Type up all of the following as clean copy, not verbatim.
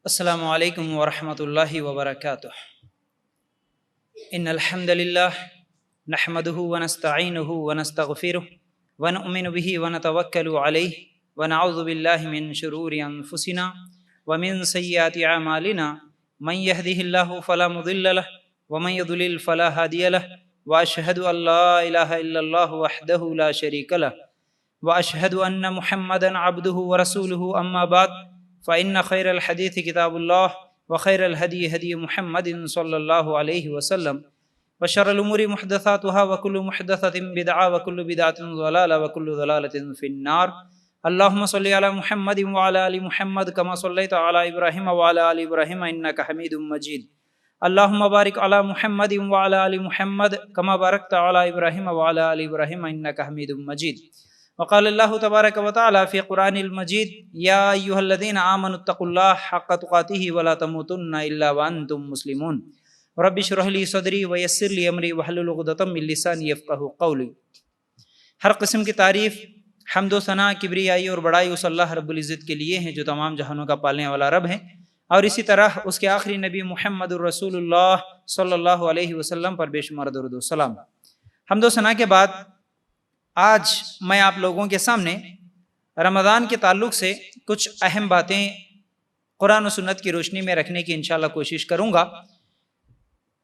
السلام علیکم ورحمۃ اللہ وبرکاتہ۔ ان الحمد للہ نحمده ونستعینه ونستغفره ونؤمن به ونتوکل علیہ ونعوذ باللہ من شرور انفسنا ومن سیئات اعمالنا من يهده الله فلا مضل له ومن يضلل فلا هادي له واشهد ان لا اله الا الله وحده لا شريك له واشهد ان محمدا عبده ورسوله اما بعد فإن خير الحديث كتاب الله وخير الهدي هدي محمد صلى الله عليه وسلم وشر الأمور محدثاتها وكل محدثة بدعة وكل بدعة ضلالة وكل ضلالة في النار۔ اللهم صل على محمد وعلى آل محمد كما صليت على إبراهيم وعلى آل إبراهيم إنك حميد مجيد۔ اللهم بارك على محمد وعلى آل محمد كما باركت على إبراهيم وعلى آل إبراهيم إنك حميد مجيد۔ وقال الله تبارك وتعالى في قرآن المجيد يا أيها الذين آمنوا اتقوا الله حق تقاته ولا تموتن إلا وأنتم مسلمون رب اشرح لي صدري ويسر لي أمري واحلل عقدة من لساني يفقهوا قولي۔ ہر قسم کی تعریف، حمد و ثنا، کبریائی اور بڑائی اس اللہ رب العزت کے لیے ہیں جو تمام جہانوں کا پالنے والا رب ہے، اور اسی طرح اس کے آخری نبی محمد الرسول اللہ صلی اللہ علیہ وسلم پر بے شمار درود و سلام۔ حمد و ثنا کے بعد آج میں آپ لوگوں کے سامنے رمضان کے تعلق سے کچھ اہم باتیں قرآن و سنت کی روشنی میں رکھنے کی انشاءاللہ کوشش کروں گا۔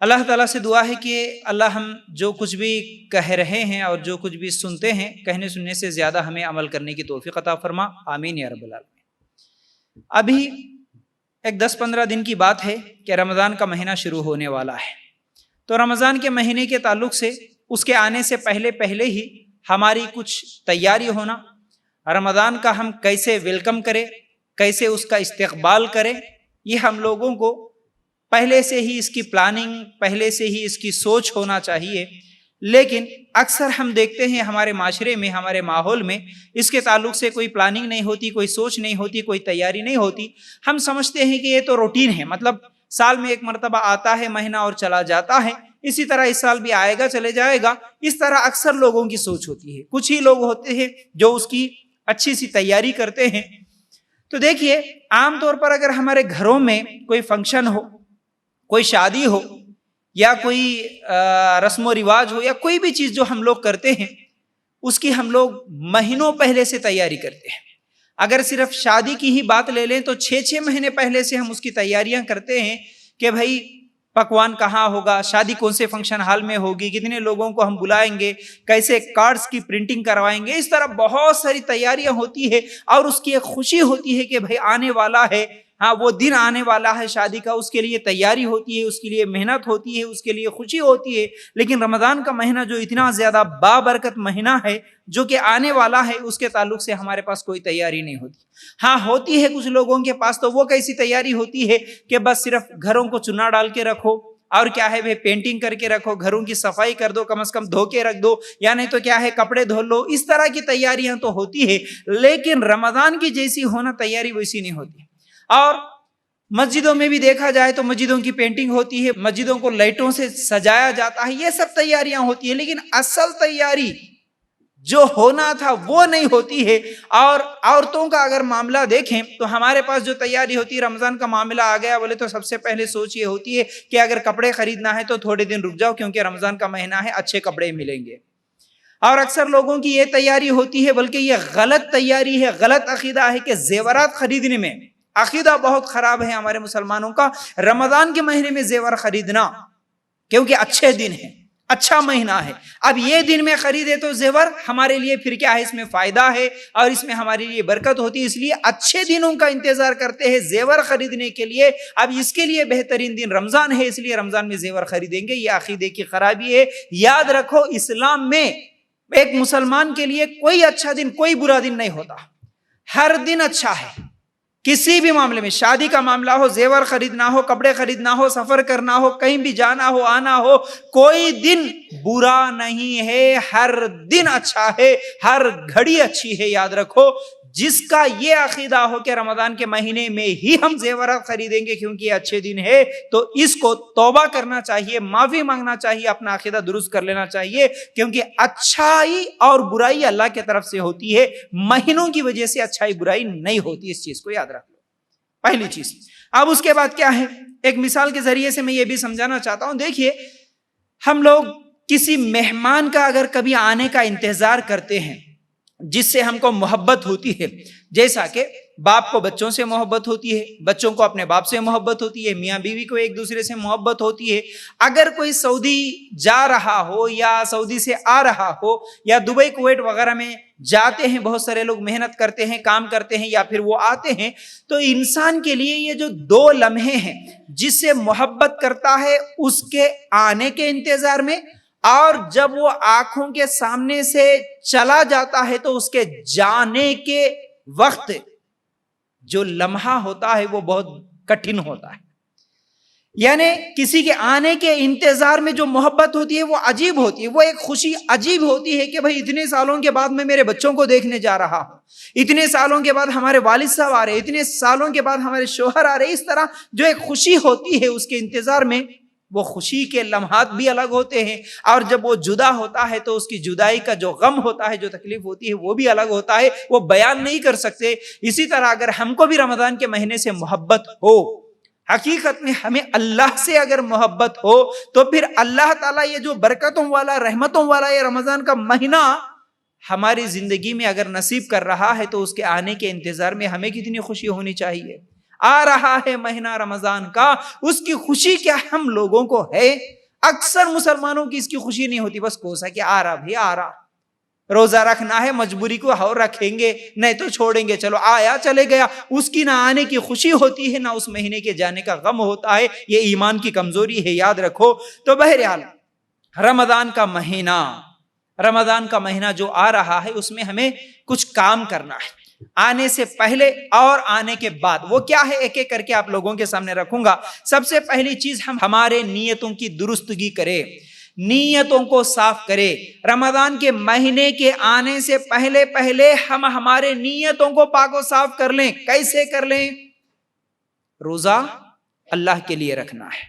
اللہ تعالیٰ سے دعا ہے کہ اللہ ہم جو کچھ بھی کہہ رہے ہیں اور جو کچھ بھی سنتے ہیں، کہنے سننے سے زیادہ ہمیں عمل کرنے کی توفیق عطا فرما، آمین یا رب العالمین۔ ابھی ایک 10-15 دن کی بات ہے کہ رمضان کا مہینہ شروع ہونے والا ہے، تو رمضان کے مہینے کے تعلق سے اس کے آنے سے پہلے ہی ہماری کچھ تیاری ہونا، رمضان کا ہم کیسے ویلکم کریں، کیسے اس کا استقبال کریں، یہ ہم لوگوں کو پہلے سے ہی اس کی پلاننگ، پہلے سے ہی اس کی سوچ ہونا چاہیے۔ لیکن اکثر ہم دیکھتے ہیں ہمارے معاشرے میں، ہمارے ماحول میں اس کے تعلق سے کوئی پلاننگ نہیں ہوتی، کوئی سوچ نہیں ہوتی، کوئی تیاری نہیں ہوتی۔ ہم سمجھتے ہیں کہ یہ تو روٹین ہے، مطلب سال میں ایک مرتبہ آتا ہے مہینہ اور چلا جاتا ہے، اسی طرح اس سال بھی آئے گا چلے جائے گا۔ اس طرح اکثر لوگوں کی سوچ ہوتی ہے۔ کچھ ہی لوگ ہوتے ہیں جو اس کی اچھی سی تیاری کرتے ہیں۔ تو دیکھیے، عام طور پر اگر ہمارے گھروں میں کوئی فنکشن ہو، کوئی شادی ہو، یا کوئی رسم و رواج ہو، یا کوئی بھی چیز جو ہم لوگ کرتے ہیں، اس کی ہم لوگ مہینوں پہلے سے تیاری کرتے ہیں۔ اگر صرف شادی کی ہی بات لے لیں تو 6 مہینے پہلے سے ہم اس کی تیاریاں کرتے ہیں کہ بھائی پکوان کہاں ہوگا، شادی کون سے فنکشن ہال میں ہوگی، کتنے لوگوں کو ہم بلائیں گے، کیسے کارڈز کی پرنٹنگ کروائیں گے۔ اس طرح بہت ساری تیاریاں ہوتی ہے، اور اس کی ایک خوشی ہوتی ہے کہ بھائی آنے والا ہے، ہاں وہ دن آنے والا ہے شادی کا، اس کے لیے تیاری ہوتی ہے، اس کے لیے محنت ہوتی ہے، اس کے لیے خوشی ہوتی ہے۔ لیکن رمضان کا مہینہ جو اتنا زیادہ بابرکت مہینہ ہے، جو کہ آنے والا ہے، اس کے تعلق سے ہمارے پاس کوئی تیاری نہیں ہوتی۔ ہاں ہوتی ہے کچھ لوگوں کے پاس، تو وہ کیسی تیاری ہوتی ہے کہ بس صرف گھروں کو چنا ڈال کے رکھو، اور کیا ہے بھائی پینٹنگ کر کے رکھو، گھروں کی صفائی کر دو، کم از کم دھو کے رکھ دو، یا نہیں تو کیا ہے کپڑے دھو لو۔ اس طرح کی تیاریاں تو ہوتی ہے، لیکن رمضان کی جیسی ہونا تیاری ویسی نہیں ہوتی۔ اور مسجدوں میں بھی دیکھا جائے تو مسجدوں کی پینٹنگ ہوتی ہے، مسجدوں کو لائٹوں سے سجایا جاتا ہے، یہ سب تیاریاں ہوتی ہیں، لیکن اصل تیاری جو ہونا تھا وہ نہیں ہوتی ہے۔ اور عورتوں کا اگر معاملہ دیکھیں تو ہمارے پاس جو تیاری ہوتی ہے، رمضان کا معاملہ آ گیا بولے تو سب سے پہلے سوچ یہ ہوتی ہے کہ اگر کپڑے خریدنا ہے تو تھوڑے دن رک جاؤ، کیونکہ رمضان کا مہینہ ہے، اچھے کپڑے ملیں گے۔ اور اکثر لوگوں کی یہ تیاری ہوتی ہے، بلکہ یہ غلط تیاری ہے، غلط عقیدہ ہے کہ زیورات خریدنے میں، عقیدہ بہت خراب ہے ہمارے مسلمانوں کا، رمضان کے مہینے میں زیور خریدنا، کیونکہ اچھے دن ہیں، اچھا مہینہ ہے۔ اب یہ دن میں خریدے تو زیور ہمارے لیے پھر کیا ہے، اس میں فائدہ ہے اور اس میں ہمارے لیے برکت ہوتی ہے، اس لیے اچھے دنوں کا انتظار کرتے ہیں زیور خریدنے کے لیے۔ اب اس کے لیے بہترین دن رمضان ہے، اس لیے رمضان میں زیور خریدیں گے، یہ عقیدے کی خرابی ہے۔ یاد رکھو، اسلام میں ایک مسلمان کے لیے کوئی اچھا دن، کوئی برا دن نہیں ہوتا، ہر دن اچھا ہے۔ کسی بھی معاملے میں، شادی کا معاملہ ہو، زیور خریدنا ہو، کپڑے خریدنا ہو، سفر کرنا ہو، کہیں بھی جانا ہو، آنا ہو، کوئی دن برا نہیں ہے، ہر دن اچھا ہے، ہر گھڑی اچھی ہے۔ یاد رکھو، جس کا یہ عقیدہ ہو کہ رمضان کے مہینے میں ہی ہم زیورات خریدیں گے کیونکہ یہ اچھے دن ہے، تو اس کو توبہ کرنا چاہیے، معافی مانگنا چاہیے، اپنا عقیدہ درست کر لینا چاہیے، کیونکہ اچھائی اور برائی اللہ کی طرف سے ہوتی ہے، مہینوں کی وجہ سے اچھائی برائی نہیں ہوتی۔ اس چیز کو یاد رکھ لو، پہلی چیز۔ اب اس کے بعد کیا ہے، ایک مثال کے ذریعے سے میں یہ بھی سمجھانا چاہتا ہوں. دیکھیے ہم لوگ کسی مہمان کا اگر کبھی آنے کا انتظار کرتے ہیں جس سے ہم کو محبت ہوتی ہے، جیسا کہ باپ کو بچوں سے محبت ہوتی ہے، بچوں کو اپنے باپ سے محبت ہوتی ہے، میاں بیوی کو ایک دوسرے سے محبت ہوتی ہے. اگر کوئی سعودی جا رہا ہو یا سعودی سے آ رہا ہو یا دبئی کویت وغیرہ میں جاتے ہیں، بہت سارے لوگ محنت کرتے ہیں، کام کرتے ہیں یا پھر وہ آتے ہیں، تو انسان کے لیے یہ جو 2 لمحے ہیں جس سے محبت کرتا ہے اس کے آنے کے انتظار میں، اور جب وہ آنکھوں کے سامنے سے چلا جاتا ہے تو اس کے جانے کے وقت جو لمحہ ہوتا ہے وہ بہت کٹھن ہوتا ہے. یعنی کسی کے آنے کے انتظار میں جو محبت ہوتی ہے وہ عجیب ہوتی ہے، وہ ایک خوشی عجیب ہوتی ہے کہ بھائی اتنے سالوں کے بعد میں میرے بچوں کو دیکھنے جا رہا ہوں، اتنے سالوں کے بعد ہمارے والد صاحب آ رہے، اتنے سالوں کے بعد ہمارے شوہر آ رہے. اس طرح جو ایک خوشی ہوتی ہے اس کے انتظار میں، وہ خوشی کے لمحات بھی الگ ہوتے ہیں، اور جب وہ جدا ہوتا ہے تو اس کی جدائی کا جو غم ہوتا ہے، جو تکلیف ہوتی ہے وہ بھی الگ ہوتا ہے، وہ بیان نہیں کر سکتے. اسی طرح اگر ہم کو بھی رمضان کے مہینے سے محبت ہو، حقیقت میں ہمیں اللہ سے اگر محبت ہو، تو پھر اللہ تعالیٰ یہ جو برکتوں والا رحمتوں والا یہ رمضان کا مہینہ ہماری زندگی میں اگر نصیب کر رہا ہے تو اس کے آنے کے انتظار میں ہمیں کتنی خوشی ہونی چاہیے. آ رہا ہے مہینہ رمضان کا، اس کی خوشی کیا ہم لوگوں کو ہے؟ اکثر مسلمانوں کی اس کی خوشی نہیں ہوتی، بس کوسا کہ آ رہا بھی آ رہا، روزہ رکھنا ہے مجبوری کو ہو رکھیں گے، نہیں تو چھوڑیں گے، چلو آیا چلے گیا. اس کی نہ آنے کی خوشی ہوتی ہے، نہ اس مہینے کے جانے کا غم ہوتا ہے. یہ ایمان کی کمزوری ہے، یاد رکھو. تو بہرحال رمضان کا مہینہ جو آ رہا ہے اس میں ہمیں کچھ کام کرنا ہے، آنے سے پہلے اور آنے کے بعد. وہ کیا ہے ایک ایک کر کے آپ لوگوں کے سامنے رکھوں گا. سب سے پہلی چیز، ہم ہمارے نیتوں کی درستگی کریں، نیتوں کو صاف کرے. رمضان کے مہینے کے آنے سے پہلے ہم ہمارے نیتوں کو پاک و صاف کر لیں. کیسے کر لیں؟ روزہ اللہ کے لیے رکھنا ہے،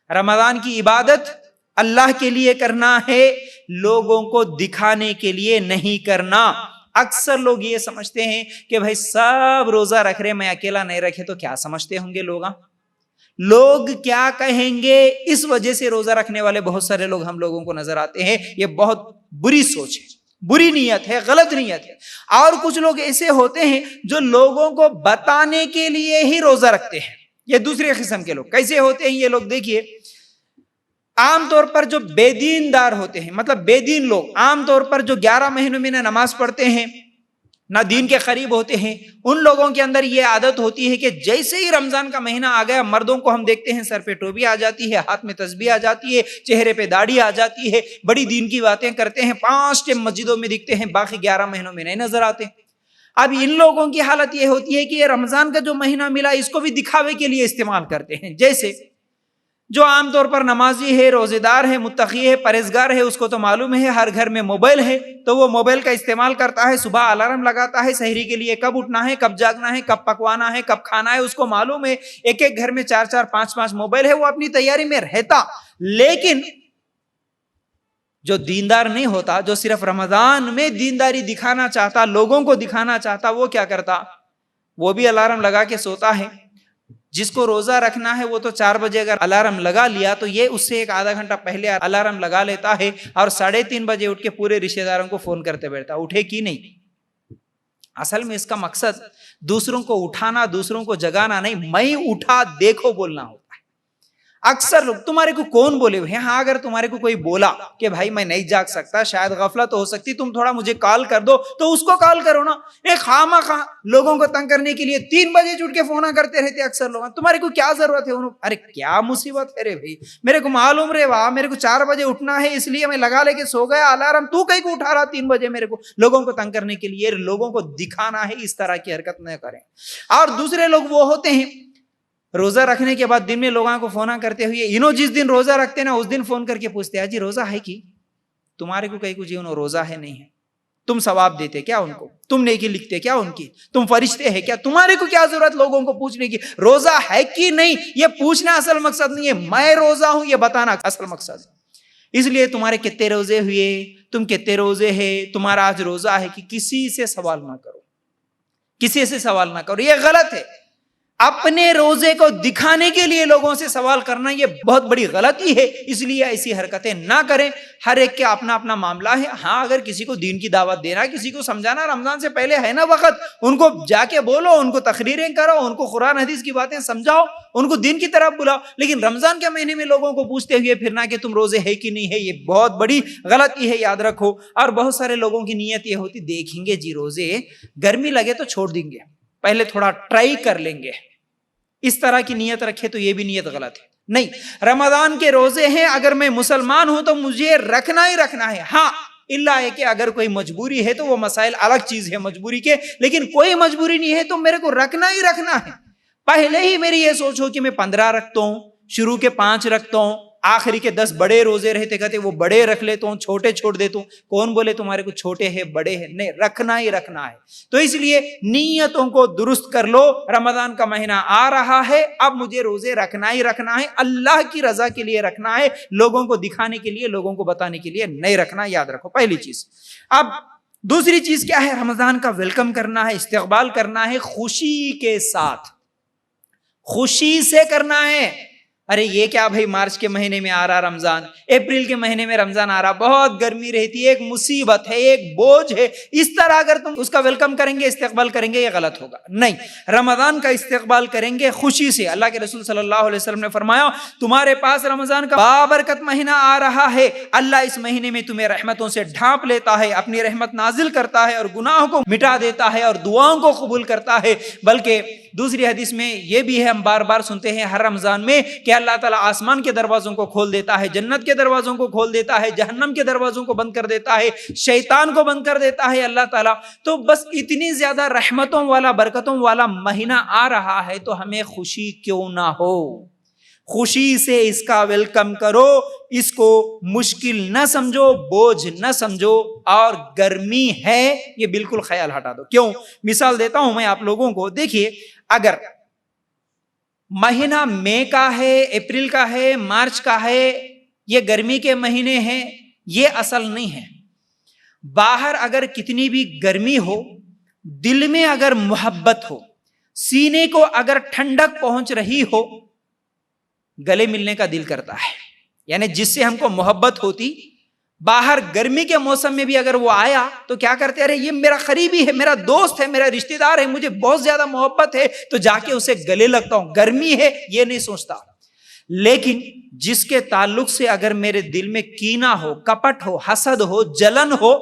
رمضان کی عبادت اللہ کے لیے کرنا ہے، لوگوں کو دکھانے کے لیے نہیں کرنا. اکثر لوگ یہ سمجھتے ہیں کہ بھائی سب روزہ رکھ رہے، میں اکیلا نہیں رکھے تو کیا سمجھتے ہوں گے لوگ کیا کہیں گے؟ اس وجہ سے روزہ رکھنے والے بہت سارے لوگ ہم لوگوں کو نظر آتے ہیں. یہ بہت بری سوچ ہے، بری نیت ہے، غلط نیت ہے. اور کچھ لوگ ایسے ہوتے ہیں جو لوگوں کو بتانے کے لیے ہی روزہ رکھتے ہیں. یہ دوسرے قسم کے لوگ کیسے ہوتے ہیں یہ لوگ دیکھیے. عام طور پر جو بے دین دار ہوتے ہیں، مطلب بے دین لوگ، عام طور پر جو 11 مہینوں میں نہ نماز پڑھتے ہیں نہ دین کے قریب ہوتے ہیں، ان لوگوں کے اندر یہ عادت ہوتی ہے کہ جیسے ہی رمضان کا مہینہ آ گیا، مردوں کو ہم دیکھتے ہیں سر پہ ٹوپی آ جاتی ہے، ہاتھ میں تسبیح آ جاتی ہے، چہرے پہ داڑھی آ جاتی ہے، بڑی دین کی باتیں کرتے ہیں، 5 ٹائم مسجدوں میں دکھتے ہیں، باقی 11 مہینوں میں نہیں نظر آتے. اب ان لوگوں کی حالت یہ ہوتی ہے کہ یہ رمضان کا جو مہینہ ملا اس کو بھی دکھاوے کے لیے استعمال کرتے ہیں. جیسے جو عام طور پر نمازی ہے، روزے دار ہے، متقی ہے، پرہیزگار ہے، اس کو تو معلوم ہے ہر گھر میں موبائل ہے، تو وہ موبائل کا استعمال کرتا ہے، صبح الارم لگاتا ہے سحری کے لیے، کب اٹھنا ہے، کب جاگنا ہے، کب پکوانا ہے، کب کھانا ہے، اس کو معلوم ہے. ایک ایک گھر میں 4 5 موبائل ہے، وہ اپنی تیاری میں رہتا. لیکن جو دیندار نہیں ہوتا، جو صرف رمضان میں دینداری دکھانا چاہتا، لوگوں کو دکھانا چاہتا، وہ کیا کرتا؟ وہ بھی الارم لگا کے سوتا ہے. جس کو روزہ رکھنا ہے وہ تو 4 بجے اگر الارم لگا لیا تو یہ اس سے ایک آدھا گھنٹہ پہلے الارم لگا لیتا ہے اور 3:30 بجے اٹھ کے پورے رشتہ داروں کو فون کرتے بیٹھتا، اٹھے کی نہیں. اصل میں اس کا مقصد دوسروں کو اٹھانا، دوسروں کو جگانا نہیں، میں اٹھا دیکھو بولنا ہوتا ہے. اکثر لوگ تمہارے کو کون بولے ہوئے ہیں؟ ہاں اگر تمہارے کو کوئی بولا کہ بھائی میں نہیں جاگ سکتا، شاید غفلت ہو سکتی، تم تھوڑا مجھے کال کر دو، تو اس کو کال کرو نا. ایک خواہ لوگوں کو تنگ کرنے کے لیے 3 بجے اٹھ کے فون کرتے رہتے اکثر لوگ. تمہارے کو کیا ضرورت ہے؟ ارے کیا مصیبت ہے رے بھائی، میرے کو معلوم رہے واہ میرے کو 4 بجے اٹھنا ہے، اس لیے میں لگا لے کے سو گیا الارم، تو کہیں کو اٹھا رہا 3 بجے میرے کو؟ لوگوں کو تنگ کرنے کے لیے، لوگوں کو دکھانا ہے، اس طرح کی حرکت نہ کریں. اور دوسرے لوگ وہ ہوتے ہیں روزہ رکھنے کے بعد دن میں لوگوں کو فون کرتے ہوئے، انہوں جس دن روزہ رکھتے نا اس دن فون کر کے پوچھتے ہیں جی روزہ ہے کی؟ تمہارے کو کہیں کو جی انہوں روزہ ہے نہیں ہے؟ تم ثواب دیتے کیا ان کو؟ تم نیکی لکھتے کیا ان کی؟ تم فرشتے ہیں کیا؟ تمہارے کو کیا ضرورت لوگوں کو پوچھنے کی روزہ ہے کہ نہیں؟ یہ پوچھنا اصل مقصد نہیں ہے، میں روزہ ہوں یہ بتانا اصل مقصد. اس لیے تمہارے کتنے روزے ہوئے، تم کتنے روزے ہیں، تمہارا آج روزہ ہے کہ کسی سے سوال نہ کرو، کسی سے سوال نہ کرو. یہ غلط ہے. اپنے روزے کو دکھانے کے لیے لوگوں سے سوال کرنا یہ بہت بڑی غلطی ہے، اس لیے ایسی حرکتیں نہ کریں۔ ہر ایک کا اپنا اپنا معاملہ ہے۔ ہاں اگر کسی کو دین کی دعوت دینا، کسی کو سمجھانا، رمضان سے پہلے ہے نا وقت، ان کو جا کے بولو، ان کو تقریریں کرو، ان کو قرآن حدیث کی باتیں سمجھاؤ، ان کو دین کی طرف بلاؤ، لیکن رمضان کے مہینے میں لوگوں کو پوچھتے ہوئے پھرنا کہ تم روزے ہے کہ نہیں ہے، یہ بہت بڑی غلطی ہے، یاد رکھو۔ اور بہت سارے لوگوں کی نیت یہ ہوتی، دیکھیں گے جی روزے گرمی لگے تو چھوڑ دیں گے، پہلے تھوڑا ٹرائی کر لیں گے، اس طرح کی نیت رکھے تو یہ بھی نیت غلط ہے۔ نہیں، رمضان کے روزے ہیں، اگر میں مسلمان ہوں تو مجھے رکھنا ہی رکھنا ہے۔ ہاں اللہ ہے کہ اگر کوئی مجبوری ہے تو وہ مسائل الگ چیز ہے مجبوری کے، لیکن کوئی مجبوری نہیں ہے تو میرے کو رکھنا ہی رکھنا ہے۔ پہلے ہی میری یہ سوچ ہو کہ میں 15 رکھتا ہوں، شروع کے 5 رکھتا ہوں، آخری کے 10 بڑے روزے رہتے کہتے وہ بڑے رکھ لیتا ہوں، چھوٹے چھوڑ دیتا ہوں۔ کون بولے تمہارے کو چھوٹے ہیں بڑے ہیں؟ نہیں، رکھنا ہی رکھنا ہے۔ تو اس لیے نیتوں کو درست کر لو، رمضان کا مہینہ آ رہا ہے، اب مجھے روزے رکھنا ہی رکھنا ہے، اللہ کی رضا کے لیے رکھنا ہے، لوگوں کو دکھانے کے لیے، لوگوں کو بتانے کے لیے نہیں رکھنا، یاد رکھو پہلی چیز۔ اب دوسری چیز کیا ہے؟ رمضان کا ویلکم کرنا ہے، استقبال کرنا ہے خوشی کے ساتھ، خوشی سے کرنا ہے۔ ارے یہ کیا بھائی، مارچ کے مہینے میں آ رہا رمضان، اپریل کے مہینے میں رمضان آ رہا، بہت گرمی رہتی ہے، ایک مصیبت ہے، ایک بوجھ ہے، اس طرح اگر تم اس کا ویلکم کریں گے، استقبال کریں گے، یہ غلط ہوگا۔ نہیں، رمضان کا استقبال کریں گے خوشی سے۔ اللہ کے رسول صلی اللہ علیہ وسلم نے فرمایا، تمہارے پاس رمضان کا بابرکت مہینہ آ رہا ہے، اللہ اس مہینے میں تمہیں رحمتوں سے ڈھانپ لیتا ہے، اپنی رحمت نازل کرتا ہے اور گناہوں کو مٹا دیتا ہے اور دعاؤں کو قبول کرتا ہے۔ بلکہ دوسری حدیث میں یہ بھی ہے، ہم بار بار سنتے ہیں ہر رمضان میں، کہ اللہ تعالیٰ آسمان کے دروازوں کو کھول دیتا ہے، جنت کے دروازوں کو کھول دیتا ہے، جہنم کے دروازوں کو بند کر دیتا ہے، شیطان کو بند کر دیتا ہے اللہ تعالیٰ۔ تو بس اتنی زیادہ رحمتوں والا، برکتوں والا مہینہ آ رہا ہے تو ہمیں خوشی کیوں نہ ہو؟ خوشی سے اس کا ویلکم کرو، اس کو مشکل نہ سمجھو، بوجھ نہ سمجھو، اور گرمی ہے یہ بالکل خیال ہٹا دو۔ کیوں؟ مثال دیتا ہوں میں آپ لوگوں کو، دیکھیے اگر مہینہ مئی کا ہے، اپریل کا ہے، مارچ کا ہے، یہ گرمی کے مہینے ہیں، یہ اصل نہیں ہے۔ باہر اگر کتنی بھی گرمی ہو، دل میں اگر محبت ہو، سینے کو اگر ٹھنڈک پہنچ رہی ہو، گلے ملنے کا دل کرتا ہے۔ یعنی جس سے ہم کو محبت ہوتی، باہر گرمی کے موسم میں بھی اگر وہ آیا تو کیا کرتے؟ ارے یہ میرا قریبی ہے، میرا دوست ہے، میرا رشتہ دار ہے، مجھے بہت زیادہ محبت ہے، تو جا کے اسے گلے لگتا ہوں۔ گرمی ہے یہ نہیں سوچتا۔ لیکن جس کے تعلق سے اگر میرے دل میں کینہ ہو، کپٹ ہو، حسد ہو، جلن ہو،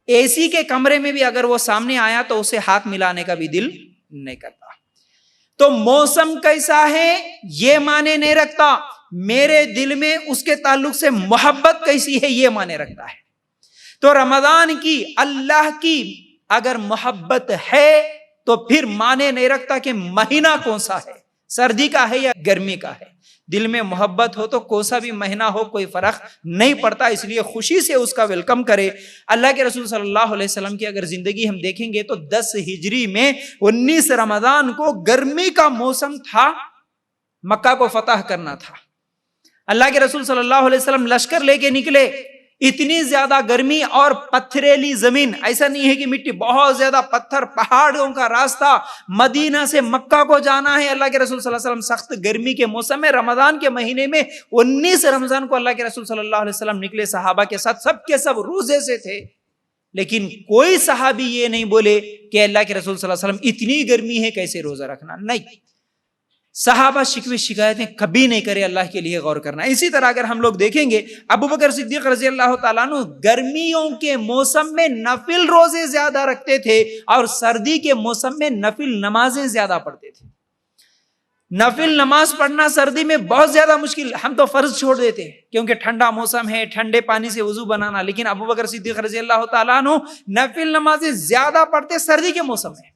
اے سی کے کمرے میں بھی اگر وہ سامنے آیا تو اسے ہاتھ ملانے کا بھی دل نہیں کرتا۔ تو موسم کیسا ہے یہ معنی نہیں رکھتا، میرے دل میں اس کے تعلق سے محبت کیسی ہے یہ معنی رکھتا ہے۔ تو رمضان کی، اللہ کی اگر محبت ہے تو پھر معنی نہیں رکھتا کہ مہینہ کون سا ہے، سردی کا ہے یا گرمی کا ہے۔ دل میں محبت ہو تو کون سا بھی مہینہ ہو کوئی فرق نہیں پڑتا، اس لیے خوشی سے اس کا ویلکم کرے۔ اللہ کے رسول صلی اللہ علیہ وسلم کی اگر زندگی ہم دیکھیں گے تو 10 ہجری میں 19 رمضان کو گرمی کا موسم تھا، مکہ کو فتح کرنا تھا۔ اللہ کے رسول صلی اللہ علیہ وسلم لشکر لے کے نکلے، اتنی زیادہ گرمی اور پتھریلی زمین، ایسا نہیں ہے کہ مٹی، بہت زیادہ پتھر، پہاڑوں کا راستہ، مدینہ سے مکہ کو جانا ہے۔ اللہ کے رسول صلی اللہ علیہ وسلم سخت گرمی کے موسم میں، رمضان کے مہینے میں 19 رمضان کو اللہ کے رسول صلی اللہ علیہ وسلم نکلے صحابہ کے ساتھ، سب کے سب روزے سے تھے، لیکن کوئی صحابی یہ نہیں بولے کہ اللہ کے رسول صلی اللہ علیہ وسلم اتنی گرمی ہے کیسے روزہ رکھنا، نہیں۔ صحابہ شکوے شکایتیں کبھی نہیں کرے، اللہ کے لیے غور کرنا۔ اسی طرح اگر ہم لوگ دیکھیں گے، ابو بکر صدیق رضی اللہ تعالیٰ عنہ گرمیوں کے موسم میں نفل روزے زیادہ رکھتے تھے اور سردی کے موسم میں نفل نمازیں زیادہ پڑھتے تھے۔ نفل نماز پڑھنا سردی میں بہت زیادہ مشکل، ہم تو فرض چھوڑ دیتے کیونکہ ٹھنڈا موسم ہے، ٹھنڈے پانی سے وضو بنانا، لیکن ابو بکر صدیق رضی اللہ تعالیٰ عنہ نفل نمازیں زیادہ پڑھتے سردی کے موسم میں،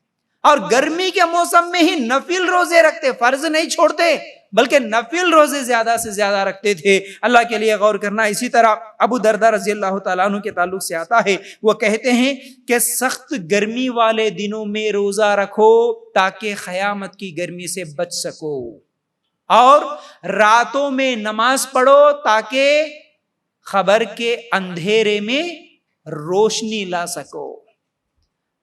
اور گرمی کے موسم میں ہی نفل روزے رکھتے، فرض نہیں چھوڑتے بلکہ نفل روزے زیادہ سے زیادہ رکھتے تھے۔ اللہ کے لیے غور کرنا۔ اسی طرح ابو درداء رضی اللہ تعالیٰ عنہ کے تعلق سے آتا ہے، وہ کہتے ہیں کہ سخت گرمی والے دنوں میں روزہ رکھو تاکہ قیامت کی گرمی سے بچ سکو، اور راتوں میں نماز پڑھو تاکہ خبر کے اندھیرے میں روشنی لا سکو۔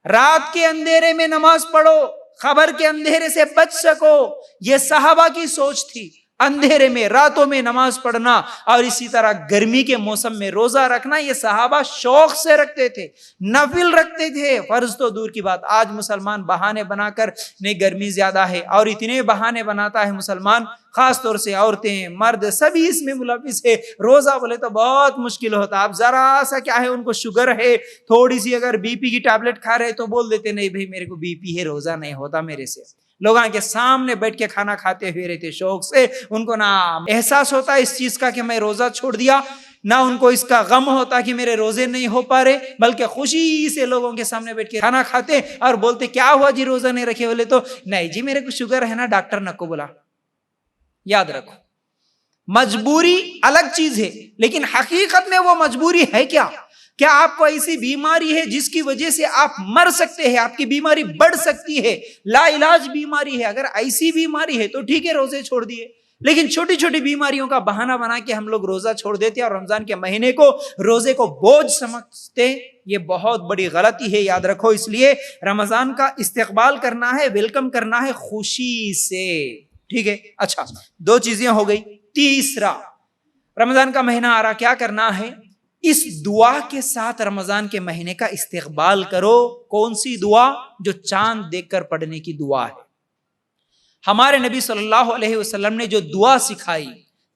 رات کے اندھیرے میں نماز پڑھو، خبر کے اندھیرے سے بچ سکو. یہ صحابہ کی سوچ تھی. اندھیرے میں راتوں میں نماز پڑھنا اور اسی طرح گرمی کے موسم میں روزہ رکھنا یہ صحابہ شوق سے رکھتے تھے, نفل رکھتے تھے, فرض تو دور کی بات. آج مسلمان بہانے بنا کر نہیں گرمی زیادہ ہے, اور اتنے بہانے بناتا ہے مسلمان, خاص طور سے عورتیں مرد سبھی اس میں ملوث ہے. روزہ بولے تو بہت مشکل ہوتا. اب ذرا سا کیا ہے, ان کو شوگر ہے, تھوڑی سی اگر بی پی کی ٹیبلٹ کھا رہے تو بول دیتے نہیں بھائی میرے کو بی پی ہے, روزہ نہیں ہوتا میرے سے. لوگوں کے سامنے بیٹھ کے کھانا کھاتے ہوئے رہتے شوق سے. ان کو نہ احساس ہوتا اس چیز کا کہ میں روزہ چھوڑ دیا, نہ ان کو اس کا غم ہوتا کہ میرے روزے نہیں ہو پا رہے, بلکہ خوشی سے لوگوں کے سامنے بیٹھ کے کھانا کھاتے اور بولتے کیا ہوا جی روزہ نہیں رکھے, بولے تو نہیں جی میرے کو شوگر ہے نا, ڈاکٹر نے کو بولا. یاد رکھو مجبوری الگ چیز ہے, لیکن حقیقت میں وہ مجبوری ہے کیا؟ کیا آپ کو ایسی بیماری ہے جس کی وجہ سے آپ مر سکتے ہیں, آپ کی بیماری بڑھ سکتی ہے, لا علاج بیماری ہے؟ اگر ایسی بیماری ہے تو ٹھیک ہے روزے چھوڑ دیے, لیکن چھوٹی چھوٹی بیماریوں کا بہانہ بنا کے ہم لوگ روزہ چھوڑ دیتے ہیں اور رمضان کے مہینے کو روزے کو بوجھ سمجھتے. یہ بہت بڑی غلطی ہے, یاد رکھو. اس لیے رمضان کا استقبال کرنا ہے, ویلکم کرنا ہے خوشی سے, ٹھیک ہے. اچھا, دو چیزیں ہو گئی. تیسرا, رمضان کا مہینہ آ رہا, کیا کرنا ہے؟ اس دعا کے ساتھ رمضان کے مہینے کا استقبال کرو. کون سی دعا؟ جو چاند دیکھ کر پڑھنے کی دعا ہے. ہمارے نبی صلی اللہ علیہ وسلم نے جو دعا سکھائی,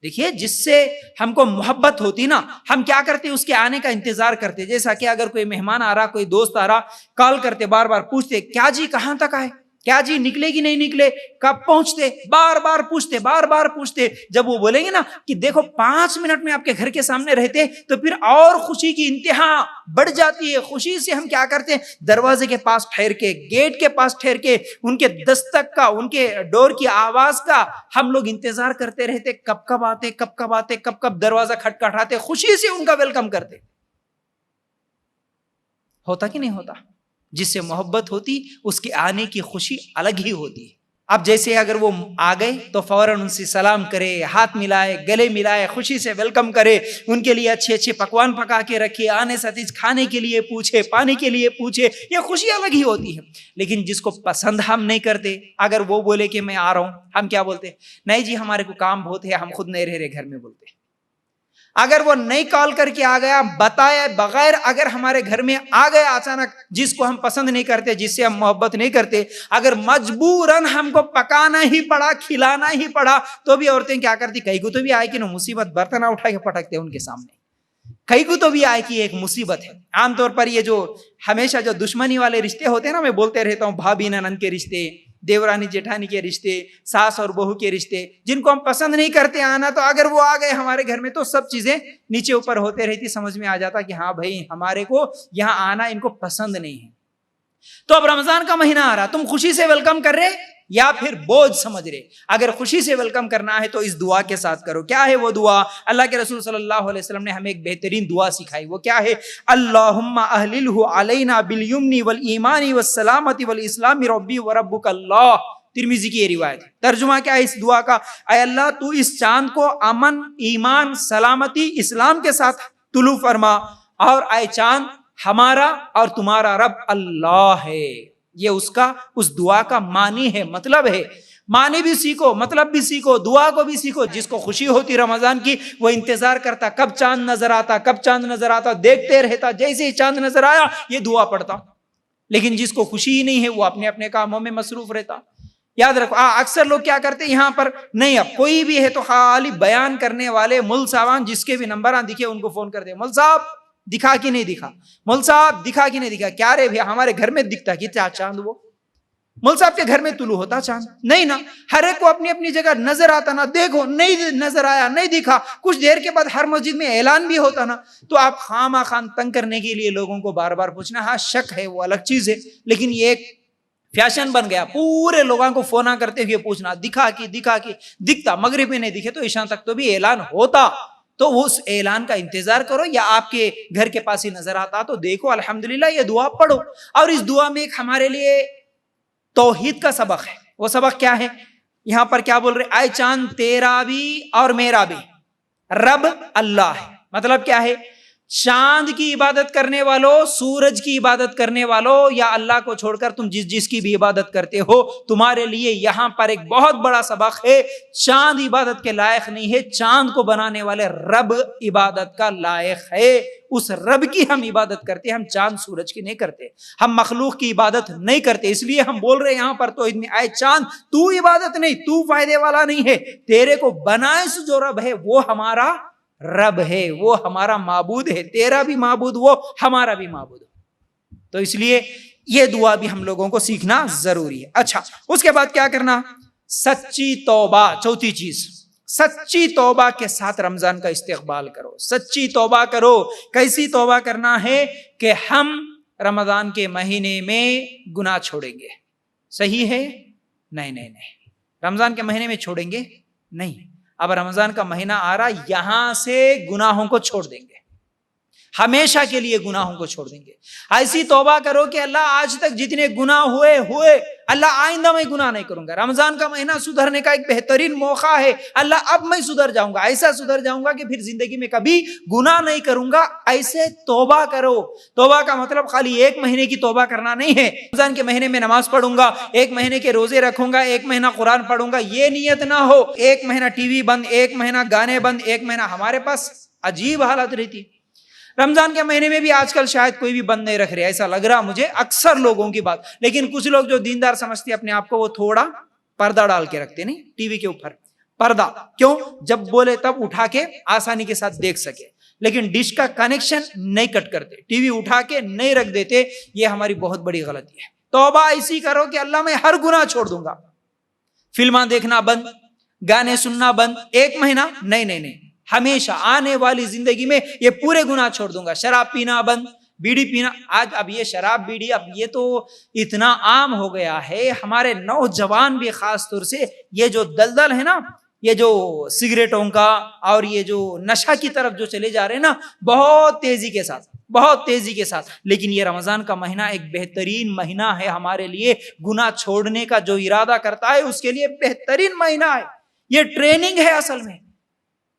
دیکھیے جس سے ہم کو محبت ہوتی نا, ہم کیا کرتے اس کے آنے کا انتظار کرتے. جیسا کہ اگر کوئی مہمان آ رہا, کوئی دوست آ رہا, کال کرتے, بار بار پوچھتے کیا جی کہاں تک آئے, کیا جی نکلے گی نہیں نکلے, کب پہنچتے, بار بار پوچھتے. جب وہ بولیں گے نا کہ دیکھو 5 منٹ میں آپ کے گھر کے سامنے رہتے, تو پھر اور خوشی کی انتہا بڑھ جاتی ہے. خوشی سے ہم کیا کرتے ہیں, دروازے کے پاس ٹھہر کے, گیٹ کے پاس ٹھہر کے, ان کے دستک کا, ان کے ڈور کی آواز کا ہم لوگ انتظار کرتے رہتے. کب آتے, کب دروازہ کھٹکھٹاتے, خوشی سے ان کا ویلکم کرتے. ہوتا کہ نہیں ہوتا؟ جس سے محبت ہوتی اس کے آنے کی خوشی الگ ہی ہوتی ہے. اب جیسے اگر وہ آ گئے تو فوراً ان سے سلام کرے, ہاتھ ملائے, گلے ملائے, خوشی سے ویلکم کرے, ان کے لیے اچھے اچھے پکوان پکا کے رکھے, آنے سے کھانے کے لیے پوچھے, پانی کے لیے پوچھے. یہ خوشی الگ ہی ہوتی ہے. لیکن جس کو پسند ہم نہیں کرتے, اگر وہ بولے کہ میں آ رہا ہوں, ہم کیا بولتے؟ نہیں جی ہمارے کو کام بہت ہے, ہم خود نہیں رہ رہے گھر میں, بولتے. اگر وہ نہیں کال کر کے آ گیا, بتایا بغیر اگر ہمارے گھر میں آ گیا اچانک, جس کو ہم پسند نہیں کرتے, جس سے ہم محبت نہیں کرتے, اگر مجبوراً ہم کو پکانا ہی پڑا, کھلانا ہی پڑا, تو بھی عورتیں کیا کرتی, کئی کو تو بھی آئے کہ مصیبت, برتن اٹھا کے پٹکتے ان کے سامنے. کئی کو تو بھی آئے کہ ایک مصیبت ہے. عام طور پر یہ جو ہمیشہ جو دشمنی والے رشتے ہوتے ہیں نا, میں بولتے رہتا ہوں, بھابھی ننند کے رشتے, دیورانی جیٹھانی کے رشتے, ساس اور بہو کے رشتے, جن کو ہم پسند نہیں کرتے آنا, تو اگر وہ آ گئے ہمارے گھر میں تو سب چیزیں نیچے اوپر ہوتے رہتی, سمجھ میں آ جاتا کہ ہاں بھائی ہمارے کو یہاں آنا ان کو پسند نہیں ہے. تو اب رمضان کا مہینہ آ رہا, تم خوشی سے ویلکم کر رہے یا پھر بوجھ سمجھ رہے؟ اگر خوشی سے ویلکم کرنا ہے تو اس دعا کے ساتھ کرو. کیا ہے وہ دعا؟ اللہ کے رسول صلی اللہ علیہ وسلم نے ہمیں ایک بہترین دعا سکھائی. وہ کیا ہے؟ اللہم اہللہ علینا بالیمن والایمان والسلامۃ والاسلام ربی وربک اللہ. ترمذی کی یہ روایت. ترجمہ کیا ہے اس دعا کا؟ اے اللہ تو اس چاند کو امن, ایمان, سلامتی, اسلام کے ساتھ طلوع فرما, اور اے چاند ہمارا اور تمہارا رب اللہ ہے. یہ اس دعا کا معنی ہے, مطلب ہے. معنی بھی سیکھو, مطلب بھی سیکھو, دعا کو بھی سیکھو. جس کو خوشی ہوتی رمضان کی, وہ انتظار کرتا کب چاند نظر آتا, دیکھتے رہتا, جیسے ہی چاند نظر آیا یہ دعا پڑھتا. لیکن جس کو خوشی ہی نہیں ہے وہ اپنے اپنے کاموں میں مصروف رہتا. یاد رکھو, اکثر لوگ کیا کرتے ہیں یہاں پر, نہیں اب کوئی بھی ہے تو خالی بیان کرنے والے مل صاحب جس کے بھی نمبر دکھے ان کو فون کر دے, مل صاحب دکھا کہ نہیں دکھا, مل صاحب دکھا کہ نہیں دکھا. کیا رے بھیا ہمارے گھر میں دکھتا کہ چاند, وہ مل صاحب کے گھر میں طلوع ہوتا چاند نہیں نا. ہر ایک کو اپنی اپنی جگہ نظر آتا نا, دیکھو نہیں نظر آیا, نہیں دکھا. کچھ دیر کے بعد ہر مسجد میں اعلان بھی ہوتا نا, تو آپ خواہ تنگ کرنے کے لیے لوگوں کو بار بار پوچھنا. ہاں شک ہے وہ الگ چیز ہے, لیکن یہ ایک فیشن بن گیا, پورے لوگوں کو فون کرتے ہوئے پوچھنا, دکھا کی دکھتا, مغرب میں نہیں دکھے تو عشاء تک تو بھی اعلان ہوتا. تو اس اعلان کا انتظار کرو, یا آپ کے گھر کے پاس ہی نظر آتا تو دیکھو الحمدللہ یہ دعا پڑھو. اور اس دعا میں ایک ہمارے لیے توحید کا سبق ہے. وہ سبق کیا ہے؟ یہاں پر کیا بول رہے, اے چاند تیرا بھی اور میرا بھی رب اللہ ہے. مطلب کیا ہے؟ چاند کی عبادت کرنے والوں، سورج کی عبادت کرنے والوں، یا اللہ کو چھوڑ کر تم جس کی بھی عبادت کرتے ہو، تمہارے لیے یہاں پر ایک بہت بڑا سبق ہے. چاند عبادت کے لائق نہیں ہے، چاند کو بنانے والے رب عبادت کا لائق ہے. اس رب کی ہم عبادت کرتے ہیں، ہم چاند سورج کی نہیں کرتے، ہم مخلوق کی عبادت نہیں کرتے. اس لیے ہم بول رہے ہیں یہاں پر توحید میں، اے چاند تو عبادت نہیں، تو فائدے والا نہیں ہے، تیرے کو بنائے سے جو رب ہے وہ ہمارا رب ہے، وہ ہمارا معبود ہے، تیرا بھی معبود وہ، ہمارا بھی معبود. تو اس لیے یہ دعا بھی ہم لوگوں کو سیکھنا ضروری ہے. اچھا، اس کے بعد کیا کرنا؟ سچی توبہ. چوتھی چیز، سچی توبہ کے ساتھ رمضان کا استقبال کرو. سچی توبہ کرو. کیسی توبہ کرنا ہے؟ کہ ہم رمضان کے مہینے میں گناہ چھوڑیں گے. صحیح ہے؟ نہیں. رمضان کے مہینے میں چھوڑیں گے نہیں. اب رمضان کا مہینہ آ رہا، یہاں سے گناہوں کو چھوڑ دیں گے، ہمیشہ کے لیے گناہوں کو چھوڑ دیں گے. ایسی توبہ کرو کہ اللہ آج تک جتنے گناہ ہوئے اللہ آئندہ میں گناہ نہیں کروں گا. رمضان کا مہینہ سدھرنے کا ایک بہترین موقع ہے. اللہ اب میں سدھر جاؤں گا، ایسا سدھر جاؤں گا کہ پھر زندگی میں کبھی گناہ نہیں کروں گا. ایسے توبہ کرو. توبہ کا مطلب خالی ایک مہینے کی توبہ کرنا نہیں ہے. رمضان کے مہینے میں نماز پڑھوں گا، ایک مہینے کے روزے رکھوں گا، ایک مہینہ قرآن پڑھوں گا، یہ نیت نہ ہو. ایک مہینہ ٹی وی بند، ایک مہینہ گانے بند، ایک مہینہ. ہمارے پاس عجیب حالت رہتی. رمضان کے مہینے میں بھی آج کل شاید کوئی بھی بند نہیں رکھ رہے، ایسا لگ رہا مجھے، اکثر لوگوں کی بات. لیکن کچھ لوگ جو دیندار سمجھتے اپنے آپ کو، وہ تھوڑا پردہ ڈال کے رکھتے. نہیں، ٹی وی کے اوپر پردہ کیوں؟ جب بولے تب اٹھا کے آسانی کے ساتھ دیکھ سکے. لیکن ڈش کا کنیکشن نہیں کٹ کرتے، ٹی وی اٹھا کے نہیں رکھ دیتے. یہ ہماری بہت بڑی غلطی ہے. توبہ ایسی کرو کہ اللہ میں ہر گناہ چھوڑ دوں گا. فلماں دیکھنا بند، گانے سننا بند. ایک مہینہ نہیں، ہمیشہ آنے والی زندگی میں یہ پورے گناہ چھوڑ دوں گا. شراب پینا بند، بیڑی پینا. آج اب یہ شراب بیڑی اب یہ تو اتنا عام ہو گیا ہے. ہمارے نوجوان بھی خاص طور سے یہ جو دلدل ہے نا، یہ جو سگریٹوں کا اور یہ جو نشہ کی طرف جو چلے جا رہے ہیں نا، بہت تیزی کے ساتھ. لیکن یہ رمضان کا مہینہ ایک بہترین مہینہ ہے ہمارے لیے. گناہ چھوڑنے کا جو ارادہ کرتا ہے اس کے لیے بہترین مہینہ ہے. یہ ٹریننگ ہے اصل میں.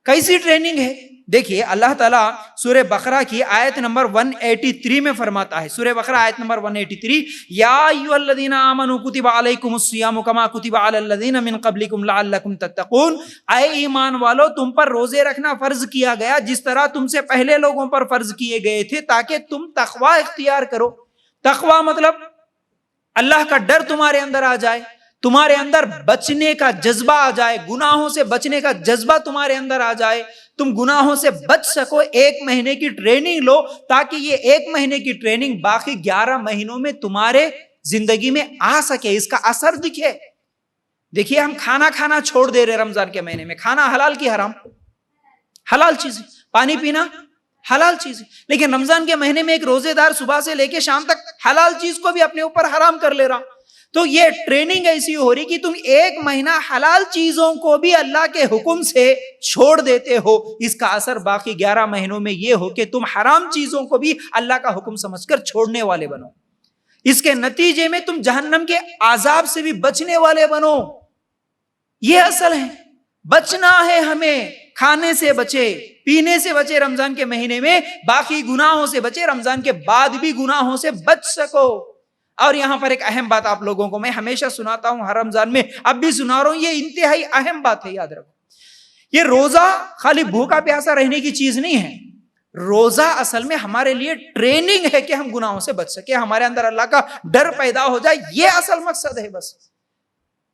کیسی ٹریننگ ہے؟ دیکھیے اللہ تعالیٰ سورہ بقرہ کی آیت نمبر 183 میں فرماتا ہے. سورہ بقرہ آیت نمبر 183، یا ایھا الذین آمنوا کتب علیکم الصیام کما کتب علی الذین من قبلکم لعلکم تتقون. اے ایمان والو، تم پر روزے رکھنا فرض کیا گیا جس طرح تم سے پہلے لوگوں پر فرض کیے گئے تھے، تاکہ تم تقوی اختیار کرو. تقوی مطلب اللہ کا ڈر تمہارے اندر آ جائے، تمہارے اندر بچنے کا جذبہ آ جائے، گناہوں سے بچنے کا جذبہ تمہارے اندر آ جائے، تم گناہوں سے بچ سکو. ایک مہینے کی ٹریننگ لو تاکہ یہ ایک مہینے کی ٹریننگ باقی 11 مہینوں میں تمہارے زندگی میں آ سکے، اس کا اثر دکھے. دیکھیے ہم کھانا چھوڑ دے رہے رمضان کے مہینے میں. کھانا حلال کی حرام؟ حلال چیز ہے. پانی پینا حلال چیز ہے. لیکن رمضان کے مہینے میں ایک روزے دار صبح سے لے کے شام تک حلال چیز کو بھی اپنے اوپر حرام کر لے رہا. تو یہ ٹریننگ ایسی ہو رہی کہ تم ایک مہینہ حلال چیزوں کو بھی اللہ کے حکم سے چھوڑ دیتے ہو. اس کا اثر باقی 11 مہینوں میں یہ ہو کہ تم حرام چیزوں کو بھی اللہ کا حکم سمجھ کر چھوڑنے والے بنو. اس کے نتیجے میں تم جہنم کے عذاب سے بھی بچنے والے بنو. یہ اصل ہے. بچنا ہے ہمیں. کھانے سے بچے، پینے سے بچے رمضان کے مہینے میں، باقی گناہوں سے بچے، رمضان کے بعد بھی گناہوں سے بچ سکو. اور یہاں پر ایک اہم بات آپ لوگوں کو میں ہمیشہ سناتا ہوں ہر رمضان میں، اب بھی سنا رہا ہوں. یہ انتہائی اہم بات ہے، یاد رکھو. یہ روزہ خالی بھوکا پیاسا رہنے کی چیز نہیں ہے. روزہ اصل میں ہمارے لیے ٹریننگ ہے کہ ہم گناہوں سے بچ سکے، ہمارے اندر اللہ کا ڈر پیدا ہو جائے. یہ اصل مقصد ہے. بس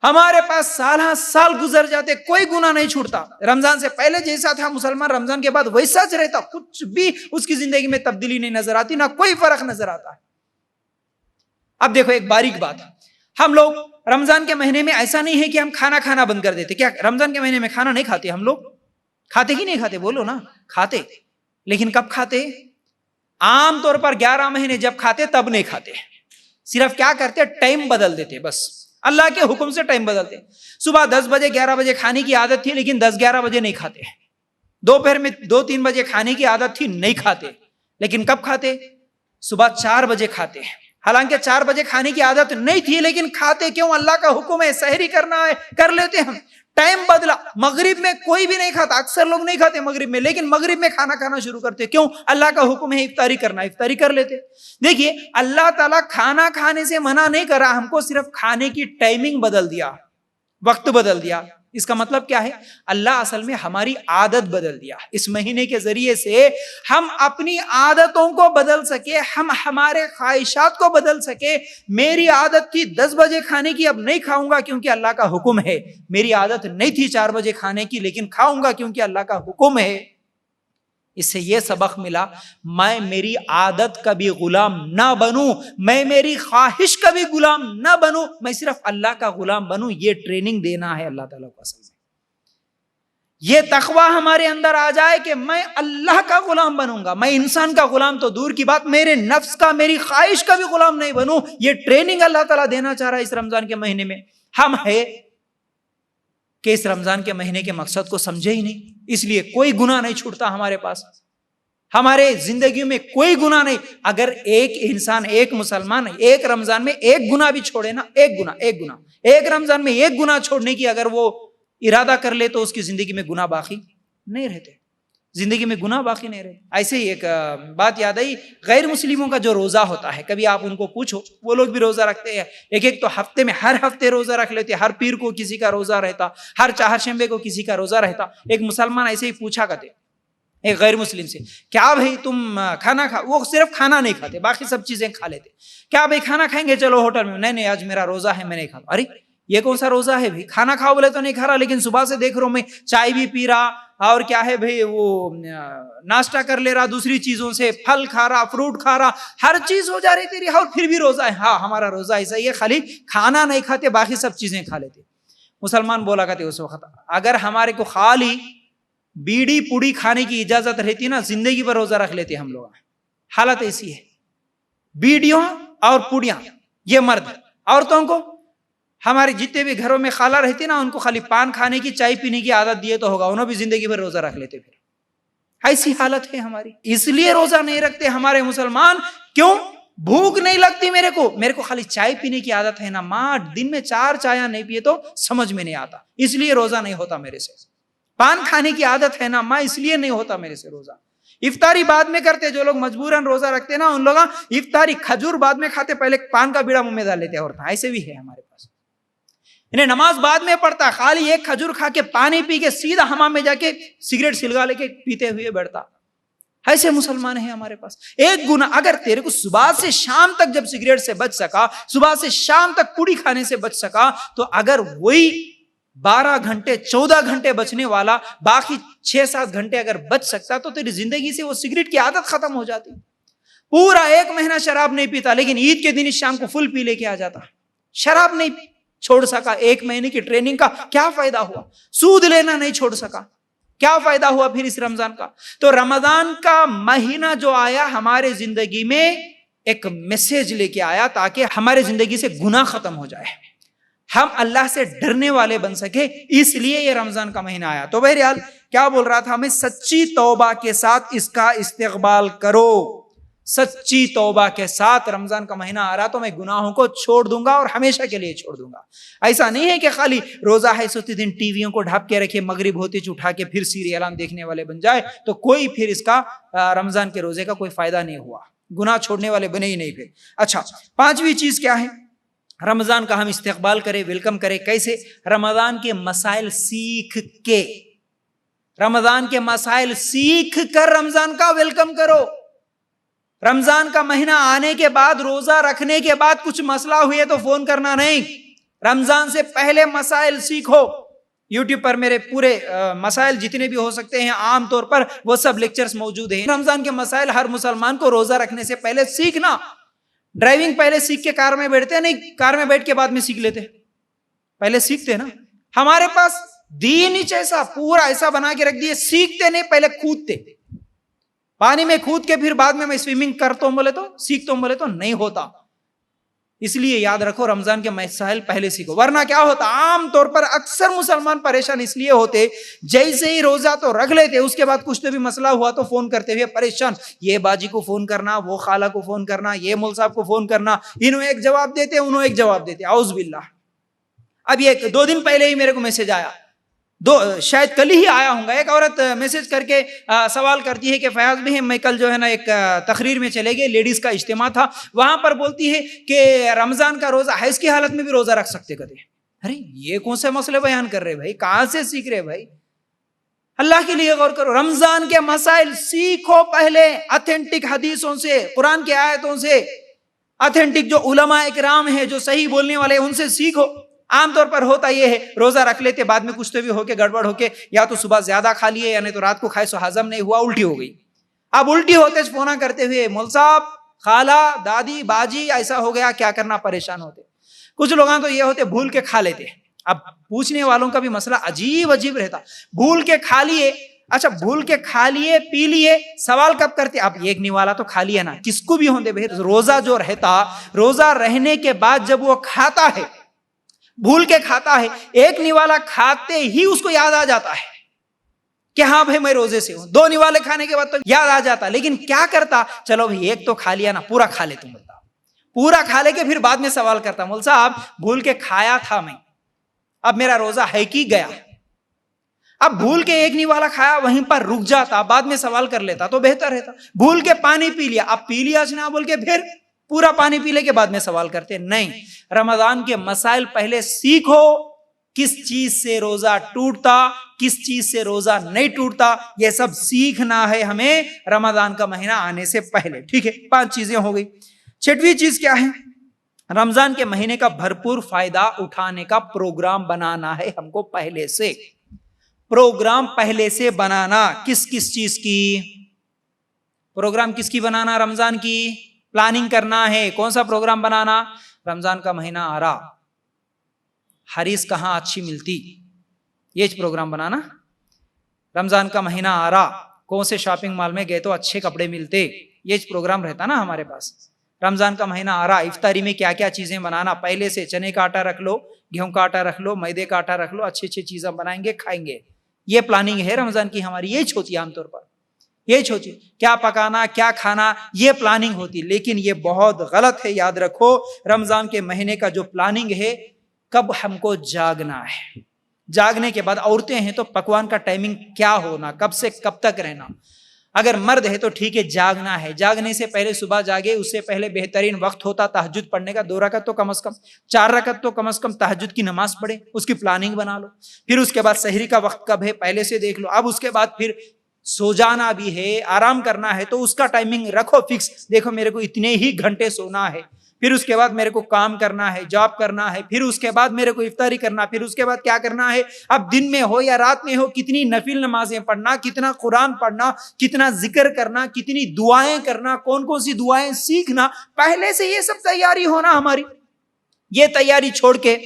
ہمارے پاس سال گزر جاتے، کوئی گناہ نہیں چھوٹتا. رمضان سے پہلے جیسا تھا مسلمان رمضان کے بعد ویسا ہی رہتا. کچھ بھی اس کی زندگی میں تبدیلی نہیں نظر آتی، نہ کوئی فرق نظر آتا ہے. اب دیکھو ایک باریک بات، ہم لوگ رمضان کے مہینے میں ایسا نہیں ہے کہ ہم کھانا بند کر دیتے. کیا رمضان کے مہینے میں کھانا نہیں کھاتے؟ ہم لوگ کھاتے ہی نہیں کھاتے؟ بولو نا. کھاتے، لیکن کب کھاتے؟ عام طور پر 11 مہینے جب کھاتے تب نہیں کھاتے. صرف کیا کرتے؟ ٹائم بدل دیتے. بس اللہ کے حکم سے ٹائم بدلتے. صبح 10 بجے 11 بجے کھانے کی عادت تھی، لیکن 10-11 بجے نہیں کھاتے. دوپہر میں 2-3 بجے کھانے کی عادت تھی، نہیں کھاتے. لیکن کب کھاتے؟ صبح 4 بجے کھاتے. حالانکہ 4 بجے کھانے کی عادت نہیں تھی، لیکن کھاتے کیوں؟ اللہ کا حکم ہے، سحری کرنا ہے، کر لیتے ہم. ٹائم بدلا. مغرب میں کوئی بھی نہیں کھاتا، اکثر لوگ نہیں کھاتے مغرب میں، لیکن مغرب میں کھانا کھانا شروع کرتے. کیوں؟ اللہ کا حکم ہے افطاری کرنا، افطاری کر لیتے. دیکھیے اللہ تعالیٰ کھانا کھانے سے منع نہیں کرا، ہم کو صرف کھانے کی ٹائمنگ بدل دیا، وقت بدل دیا. اس کا مطلب کیا ہے؟ اللہ اصل میں ہماری عادت بدل دیا. اس مہینے کے ذریعے سے ہم اپنی عادتوں کو بدل سکے، ہم ہمارے خواہشات کو بدل سکے. میری عادت تھی 10 بجے کھانے کی، اب نہیں کھاؤں گا کیونکہ اللہ کا حکم ہے. میری عادت نہیں تھی 4 بجے کھانے کی، لیکن کھاؤں گا کیونکہ اللہ کا حکم ہے. اس سے یہ سبق ملا، میں میری عادت کا بھی غلام نہ بنوں، میں میری خواہش کا بھی غلام نہ بنوں، میں صرف اللہ کا غلام بنوں. یہ ٹریننگ دینا ہے اللہ تعالیٰ کو اصل میں. یہ تقوی ہمارے اندر آ جائے کہ میں اللہ کا غلام بنوں گا، میں انسان کا غلام تو دور کی بات، میرے نفس کا، میری خواہش کا بھی غلام نہیں بنوں. یہ ٹریننگ اللہ تعالیٰ دینا چاہ رہا ہے اس رمضان کے مہینے میں. ہم ہے کہ اس رمضان کے مہینے کے مقصد کو سمجھے ہی نہیں، اس لیے کوئی گناہ نہیں چھوٹتا ہمارے پاس، ہمارے زندگی میں کوئی گناہ نہیں. اگر ایک انسان، ایک مسلمان ایک رمضان میں ایک گناہ بھی چھوڑے نا، ایک رمضان میں ایک گناہ چھوڑنے کی اگر وہ ارادہ کر لے تو اس کی زندگی میں گناہ باقی نہیں رہتے، زندگی میں گناہ باقی نہیں رہتے. ایسے ہی ایک بات یاد آئی، غیر مسلموں کا جو روزہ ہوتا ہے، کبھی آپ ان کو پوچھو، وہ لوگ بھی روزہ رکھتے ہیں. ایک تو ہفتے میں ہر ہفتے روزہ رکھ لیتے، ہر پیر کو کسی کا روزہ رہتا، ہر چہارشنبے کو کسی کا روزہ رہتا. ایک مسلمان ایسے ہی پوچھا کرتے ایک غیر مسلم سے، کیا بھائی تم کھانا کھا، وہ صرف کھانا نہیں کھاتے، باقی سب چیزیں کھا لیتے. کیا بھائی کھانا کھائیں گے؟ چلو ہوٹل میں. نہیں آج میرا روزہ ہے، میں نہیں کھاتا. ارے یہ کون سا روزہ ہے بھائی؟ کھانا کھاؤ بولے تو نہیں کھا رہا، لیکن صبح سے دیکھ رہا ہوں میں چائے بھی پی رہا، اور کیا ہے بھائی وہ ناشتہ کر لے رہا دوسری چیزوں سے، پھل کھا رہا، فروٹ کھا رہا، ہر چیز ہو جا رہی تیری، اور پھر بھی روزہ ہے. ہاں ہمارا روزہ ایسا ہی ہے، خالی کھانا نہیں کھاتے، باقی سب چیزیں کھا لیتے. مسلمان بولا کرتے اس وقت، اگر ہمارے کو خالی بیڑی پوڑی کھانے کی اجازت رہتی نا، زندگی پر روزہ رکھ لیتے ہم لوگ. حالت ایسی ہے، بیڑیوں اور پوڑیاں، یہ مرد. عورتوں کو ہمارے جتنے بھی گھروں میں خالہ رہتی نا، ان کو خالی پان کھانے کی، چائے پینے کی عادت دیے تو ہوگا، انہوں بھی زندگی بھر روزہ رکھ لیتے. پھر ایسی حالت ہے ہماری، اس لیے روزہ نہیں رکھتے ہمارے مسلمان. کیوں؟ بھوک نہیں لگتی میرے کو خالی چائے پینے کی عادت ہے نا، ماں دن میں 4 چائے نہیں پیے تو سمجھ میں نہیں آتا، اس لیے روزہ نہیں ہوتا میرے سے. پان کھانے کی عادت ہے نا ماں، اس لیے نہیں ہوتا میرے سے روزہ. افطاری بعد میں کرتے، جو لوگ مجبوراً روزہ رکھتے نا، ان لوگ افطاری کھجور بعد میں کھاتے، پہلے پان کا بیڑا منہ میں ڈال لیتے. اور ایسے بھی ہے ہمارے پاس، انہیں نماز بعد میں پڑھتا، خالی ایک کھجور کھا کے پانی پی کے سیدھا حمام میں جا کے سگریٹ سلگا لے کے پیتے ہوئے بیٹھتا. ایسے مسلمان ہیں ہمارے پاس. ایک گناہ اگر تیرے کو صبح سے شام تک جب سگریٹ سے بچ سکا، صبح سے شام تک پوڑی کھانے سے بچ سکا، تو اگر وہی 12 گھنٹے 14 گھنٹے بچنے والا باقی 6-7 گھنٹے اگر بچ سکتا، تو تیری زندگی سے وہ سگریٹ کی عادت ختم ہو جاتی. پورا 1 مہینہ شراب نہیں پیتا، لیکن عید کے دن اس شام کو فل پی لے کے آ جاتا. شراب نہیں چھوڑ سکا، 1 مہینے کی ٹریننگ کا کیا فائدہ ہوا؟ سود لینا نہیں چھوڑ سکا، کیا فائدہ ہوا پھر اس رمضان کا؟ تو رمضان کا مہینہ جو آیا ہمارے زندگی میں ایک میسج لے کے آیا، تاکہ ہمارے زندگی سے گناہ ختم ہو جائے، ہم اللہ سے ڈرنے والے بن سکے، اس لیے یہ رمضان کا مہینہ آیا. تو بہرحال کیا بول رہا تھا، ہمیں سچی توبہ کے ساتھ اس کا استقبال کرو. سچی توبہ کے ساتھ رمضان کا مہینہ آ رہا تو میں گناہوں کو چھوڑ دوں گا، اور ہمیشہ کے لیے چھوڑ دوں گا. ایسا نہیں ہے کہ خالی روزہ ہے سوتے دن ٹی ویوں کو ڈھانپ کے رکھے، مغرب ہوتے اٹھا کے پھر سیریلان دیکھنے والے بن جائے، تو کوئی پھر اس کا رمضان کے روزے کا کوئی فائدہ نہیں ہوا، گناہ چھوڑنے والے بنے ہی نہیں پھر. اچھا، 5ویں چیز کیا ہے؟ رمضان کا ہم استقبال کریں، ویلکم کریں. کیسے؟ رمضان کے مسائل سیکھ کے، رمضان کے مسائل سیکھ کر رمضان کا ویلکم کرو. رمضان کا مہینہ آنے کے بعد، روزہ رکھنے کے بعد کچھ مسئلہ ہوئے تو فون کرنا نہیں، رمضان سے پہلے مسائل سیکھو. یوٹیوب پر میرے پورے مسائل جتنے بھی ہو سکتے ہیں عام طور پر وہ سب لیکچرز موجود ہیں. رمضان کے مسائل ہر مسلمان کو روزہ رکھنے سے پہلے سیکھنا. ڈرائیونگ پہلے سیکھ کے کار میں بیٹھتے نہیں، کار میں بیٹھ کے بعد میں سیکھ لیتے، پہلے سیکھتے نا. ہمارے پاس دین ہی ایسا پورا ایسا بنا کے رکھ دیے، سیکھتے نہیں، پہلے کودتے، پانی میں کود کے پھر بعد میں سوئمنگ کرتا ہوں بولے تو، سیکھتا ہوں بولے تو نہیں ہوتا. اس لیے یاد رکھو رمضان کے مسائل پہلے سیکھو، ورنہ کیا ہوتا، عام طور پر اکثر مسلمان پریشان اس لیے ہوتے، جیسے ہی روزہ تو رکھ لیتے، اس کے بعد کچھ تو بھی مسئلہ ہوا تو فون کرتے ہوئے پریشان، یہ باجی کو فون کرنا، وہ خالہ کو فون کرنا، یہ مول صاحب کو فون کرنا، انہوں ایک جواب دیتے، انہوں ایک جواب دیتے، اعوذ باللہ. اب یہ 2 دن پہلے ہی میرے کو میسج آیا، شاید کل ہی آیا ہوں گا، ایک عورت میسج کر کے سوال کرتی ہے کہ فیاض بھائی میں کل جو ہے نا ایک تقریر میں چلے گئے، لیڈیز کا اجتماع تھا، وہاں پر بولتی ہے کہ رمضان کا روزہ حیض کی حالت میں بھی روزہ رکھ سکتے کہتے ہیں۔ ارے یہ کون سے مسئلے بیان کر رہے بھائی، کہاں سے سیکھ رہے بھائی؟ اللہ کے لیے غور کرو، رمضان کے مسائل سیکھو پہلے اتھینٹک حدیثوں سے، قرآن کی آیتوں سے، اتھینٹک جو علماء اکرام ہیں جو صحیح بولنے والے ان سے سیکھو۔ عام طور پر ہوتا یہ ہے روزہ رکھ لیتے، بعد میں کچھ تو بھی ہو کے گڑبڑ ہو کے یا تو صبح زیادہ کھا لیے یا نہیں تو رات کو کھائے سو ہضم نہیں ہوا، الٹی ہو گئی۔ اب الٹی ہوتے فونا کرتے ہوئے مول صاحب، خالہ، دادی، باجی ایسا ہو گیا، کیا کرنا، پریشان ہوتے۔ کچھ لوگاں تو یہ ہوتے بھول کے کھا لیتے۔ اب پوچھنے والوں کا بھی مسئلہ عجیب عجیب رہتا، بھول کے کھا لیے، اچھا بھول کے کھا لیے پی لیے، سوال کب کرتے؟ اب ایک نوالا تو کھا لیا نا، کس کو بھی ہوندے بھائی، روزہ جو رہتا، روزہ رہنے کے بعد جب وہ کھاتا ہے، بھول کے کھاتا ہے، ایک نوالا کھاتے ہی اس کو یاد آ جاتا ہے کہ ہاں بھائی میں روزے سے ہوں، دو نوالے کھانے کے بعد تو یاد آ جاتا، لیکن کیا کرتا، چلو بھائی ایک تو کھا لیا نا، پورا کھا لے، تم بتا، پورا کھا لے کے پھر بعد میں سوال کرتا، مول صاحب بھول کے کھایا تھا میں، اب میرا روزہ ہے کہ گیا؟ اب بھول کے ایک نوالا کھایا وہیں پر رک جاتا، بعد میں سوال کر لیتا تو بہتر رہتا۔ بھول کے پانی پی لیا، اب پی لیا نہ بول کے پھر پورا پانی پی لے کے بعد میں سوال کرتے، نہیں۔ رمضان کے مسائل پہلے سیکھو، کس چیز سے روزہ ٹوٹتا، کس چیز سے روزہ نہیں ٹوٹتا، یہ سب سیکھنا ہے ہمیں رمضان کا مہینہ آنے سے پہلے، ٹھیک ہے؟ 5 چیزیں ہو گئی۔ 6ویں چیز کیا ہے؟ رمضان کے مہینے کا بھرپور فائدہ اٹھانے کا پروگرام بنانا ہے ہم کو، پہلے سے پروگرام پہلے سے بنانا۔ کس کس چیز کی پروگرام، کس کی بنانا؟ رمضان کی پلاننگ کرنا ہے۔ کون سا پروگرام بنانا؟ رمضان کا مہینہ آ رہا، حریص کہاں اچھی ملتی، یہ پروگرام بنانا۔ رمضان کا مہینہ آ رہا، کون سے شاپنگ مال میں گئے تو اچھے کپڑے ملتے، یہ پروگرام رہتا نا ہمارے پاس۔ رمضان کا مہینہ آ رہا، افطاری میں کیا کیا چیزیں بنانا، پہلے سے چنے کا آٹا رکھ لو، گیہوں کا آٹا رکھ لو، میدے کا آٹا رکھ لو، اچھی اچھی چیزیں بنائیں گے کھائیں گے۔ یہ پلاننگ ہے رمضان کی ہماری، یہ ہوتی ہے عام طور پر، یہ ہوتی کیا پکانا کیا کھانا، یہ پلاننگ ہوتی، لیکن یہ بہت غلط ہے۔ یاد رکھو رمضان کے مہینے کا جو پلاننگ ہے، کب ہم کو جاگنا ہے، جاگنے کے بعد عورتیں ہیں تو پکوان کا ٹائمنگ کیا ہونا، کب سے کب تک رہنا، اگر مرد ہے تو ٹھیک ہے جاگنا ہے، جاگنے سے پہلے صبح جاگے، اس سے پہلے بہترین وقت ہوتا تہجد پڑھنے کا، 2 رکعت تو کم از کم، 4 رکعت تو کم از کم تہجد کی نماز پڑھے، اس کی پلاننگ بنا لو۔ پھر اس کے بعد سحری کا وقت کب ہے پہلے سے دیکھ لو۔ اب اس کے بعد پھر سو جانا بھی ہے، آرام کرنا ہے تو اس کا ٹائمنگ رکھو فکس، دیکھو میرے کو اتنے ہی گھنٹے سونا ہے، پھر اس کے بعد میرے کو کام کرنا ہے، جاب کرنا ہے، پھر اس کے بعد میرے کو افطاری کرنا، پھر اس کے بعد کیا کرنا ہے، اب دن میں ہو یا رات میں ہو، کتنی نفل نمازیں پڑھنا، کتنا قرآن پڑھنا، کتنا ذکر کرنا، کتنی دعائیں کرنا، کون کون سی دعائیں سیکھنا، پہلے سے یہ سب تیاری ہونا ہماری۔ یہ تیاری چھوڑ کے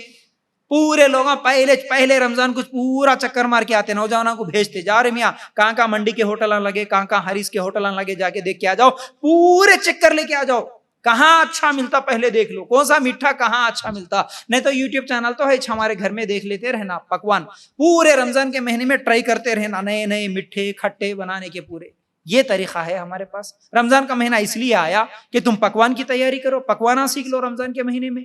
پورے لوگ پہلے رمضان کچھ پورا چکر مار کے آتے، نوجوانوں کو بھیجتے، جا رہے میاں کہاں کہاں منڈی کے ہوٹل لگے، کہاں کہاں حریص کے ہوٹل لگے، جا کے دیکھ کے آ جاؤ، پورے چکر لے کے آ جاؤ، کہاں اچھا ملتا پہلے دیکھ لو، کون سا میٹھا کہاں اچھا ملتا، نہیں تو یوٹیوب چینل تو ہے ہمارے گھر میں، دیکھ لیتے رہنا پکوان، پورے رمضان کے مہینے میں ٹرائی کرتے رہنا، نئے نئے میٹھے کھٹے بنانے کے پورے۔ یہ طریقہ ہے ہمارے پاس۔ رمضان کا مہینہ اس لیے آیا کہ تم پکوان کی تیاری کرو، پکوانا سیکھ لو رمضان کے مہینے میں،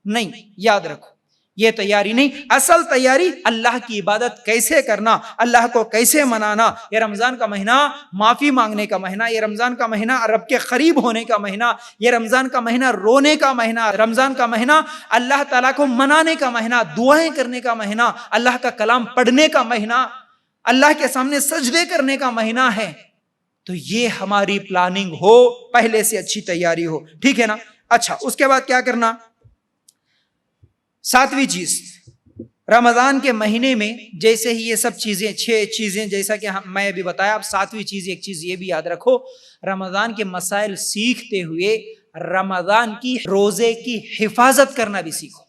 نہیں، یاد رکھو یہ تیاری نہیں، اصل تیاری اللہ کی عبادت کیسے کرنا، اللہ کو کیسے منانا۔ یہ رمضان کا مہینہ معافی مانگنے کا مہینہ، یہ رمضان کا مہینہ رب کے قریب ہونے کا مہینہ، یہ رمضان کا مہینہ رونے کا مہینہ، رمضان کا مہینہ اللہ تعالیٰ کو منانے کا مہینہ، دعائیں کرنے کا مہینہ، اللہ کا کلام پڑھنے کا مہینہ، اللہ کے سامنے سجدے کرنے کا مہینہ ہے۔ تو یہ ہماری پلاننگ ہو، پہلے سے اچھی تیاری ہو، ٹھیک ہے نا؟ اچھا، اس کے بعد کیا کرنا؟ 7ویں چیز، رمضان کے مہینے میں جیسے ہی یہ سب چیزیں 6 چیزیں جیسا کہ میں ابھی بتایا، اب 7ویں چیز ایک چیز یہ بھی یاد رکھو، رمضان کے مسائل سیکھتے ہوئے رمضان کی روزے کی حفاظت کرنا بھی سیکھو۔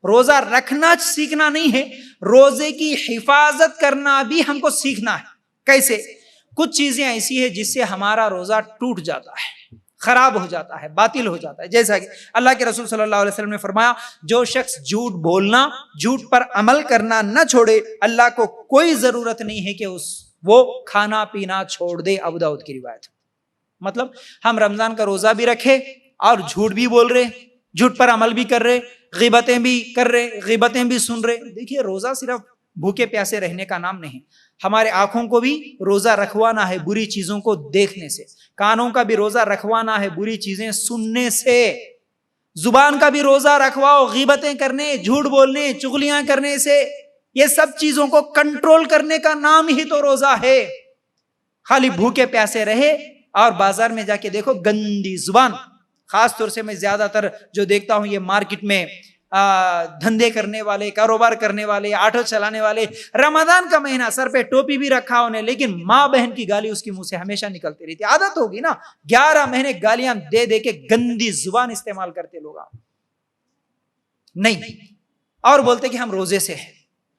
روزہ رکھنا سیکھنا نہیں ہے، روزے کی حفاظت کرنا بھی ہم کو سیکھنا ہے۔ کیسے؟ کچھ چیزیں ایسی ہیں جس سے ہمارا روزہ ٹوٹ جاتا ہے، خراب ہو جاتا ہے، باطل ہو جاتا ہے، جیسا کہ اللہ کے رسول صلی اللہ علیہ وسلم نے فرمایا، جو شخص جھوٹ بولنا، جھوٹ پر عمل کرنا نہ چھوڑے، اللہ کو کوئی ضرورت نہیں ہے کہ وہ کھانا پینا چھوڑ دے۔ ابو داؤد کی روایت۔ مطلب ہم رمضان کا روزہ بھی رکھے اور جھوٹ بھی بول رہے، جھوٹ پر عمل بھی کر رہے، غیبتیں بھی کر رہے، غیبتیں بھی سن رہے۔ دیکھیے روزہ صرف بھوکے پیاسے رہنے کا نام نہیں. ہمارے آنکھوں کو بھی روزہ رکھوانا ہے بری چیزوں کو دیکھنے سے, کانوں کا بھی روزہ رکھوانا ہے بری چیزیں سننے سے, زبان کا بھی روزہ رکھواؤ غیبتیں کرنے, جھوٹ بولنے, چغلیاں کرنے سے. یہ سب چیزوں کو کنٹرول کرنے کا نام ہی تو روزہ ہے. خالی بھوکے پیاسے رہے اور بازار میں جا کے دیکھو گندی زبان. خاص طور سے میں زیادہ تر جو دیکھتا ہوں یہ مارکیٹ میں دھندے کرنے والے, کاروبار کرنے والے, آٹو چلانے والے, رمضان کا مہینہ سر پہ ٹوپی بھی رکھا انہیں, لیکن ماں بہن کی گالی اس کی منہ سے ہمیشہ نکلتی رہتی. عادت ہوگی نا, 11 مہینے گالیاں دے دے کے گندی زبان استعمال کرتے لوگ. نہیں, اور بولتے کہ ہم روزے سے ہیں,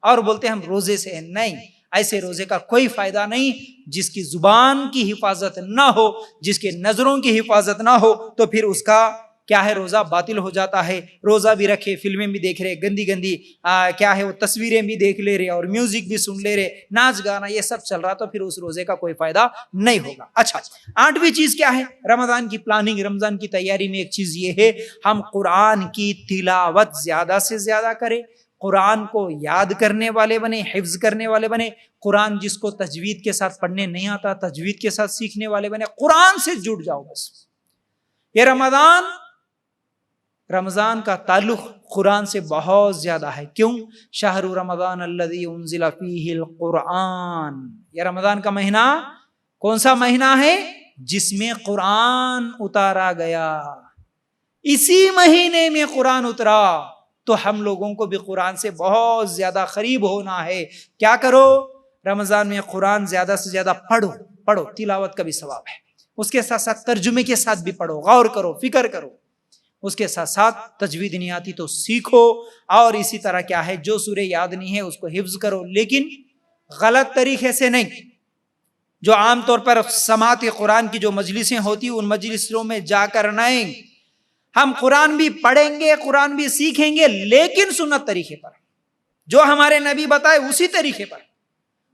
اور بولتے ہم روزے سے ہیں. نہیں, ایسے روزے کا کوئی فائدہ نہیں. جس کی زبان کی حفاظت نہ ہو, جس کے نظروں کی حفاظت نہ ہو, تو پھر اس کا کیا ہے, روزہ باطل ہو جاتا ہے. روزہ بھی رکھے, فلمیں بھی دیکھ رہے, گندی گندی کیا ہے وہ تصویریں بھی دیکھ لے رہے, اور میوزک بھی سن لے رہے, ناچ گانا یہ سب چل رہا, تو پھر اس روزے کا کوئی فائدہ نہیں ہوگا. اچھا, 8ویں چیز کیا ہے رمضان کی پلاننگ, رمضان کی تیاری میں؟ ایک چیز یہ ہے ہم قرآن کی تلاوت زیادہ سے زیادہ کریں, قرآن کو یاد کرنے والے بنے, حفظ کرنے والے بنے. قرآن جس کو تجوید کے ساتھ پڑھنے نہیں آتا, تجوید کے ساتھ سیکھنے والے بنے. قرآن سے جڑ جاؤ بس. یہ رمضان کا تعلق قرآن سے بہت زیادہ ہے. کیوں؟ شہر رمضان الذی انزل فیہ القرآن. یہ رمضان کا مہینہ کون سا مہینہ ہے؟ جس میں قرآن اتارا گیا. اسی مہینے میں قرآن اترا, تو ہم لوگوں کو بھی قرآن سے بہت زیادہ قریب ہونا ہے. کیا کرو؟ رمضان میں قرآن زیادہ سے زیادہ پڑھو, تلاوت کا بھی ثواب ہے. اس کے ساتھ ساتھ ترجمے کے ساتھ بھی پڑھو, غور کرو, فکر کرو. اس کے ساتھ ساتھ تجوید نہیں آتی تو سیکھو, اور اسی طرح کیا ہے جو سورہ یاد نہیں ہے اس کو حفظ کرو, لیکن غلط طریقے سے نہیں. جو عام طور پر سماعت قرآن کی جو مجلسیں ہوتی ان مجلسوں میں جا کر نہیں. ہم قرآن بھی پڑھیں گے, قرآن بھی سیکھیں گے, لیکن سنت طریقے پر, جو ہمارے نبی بتائے اسی طریقے پر.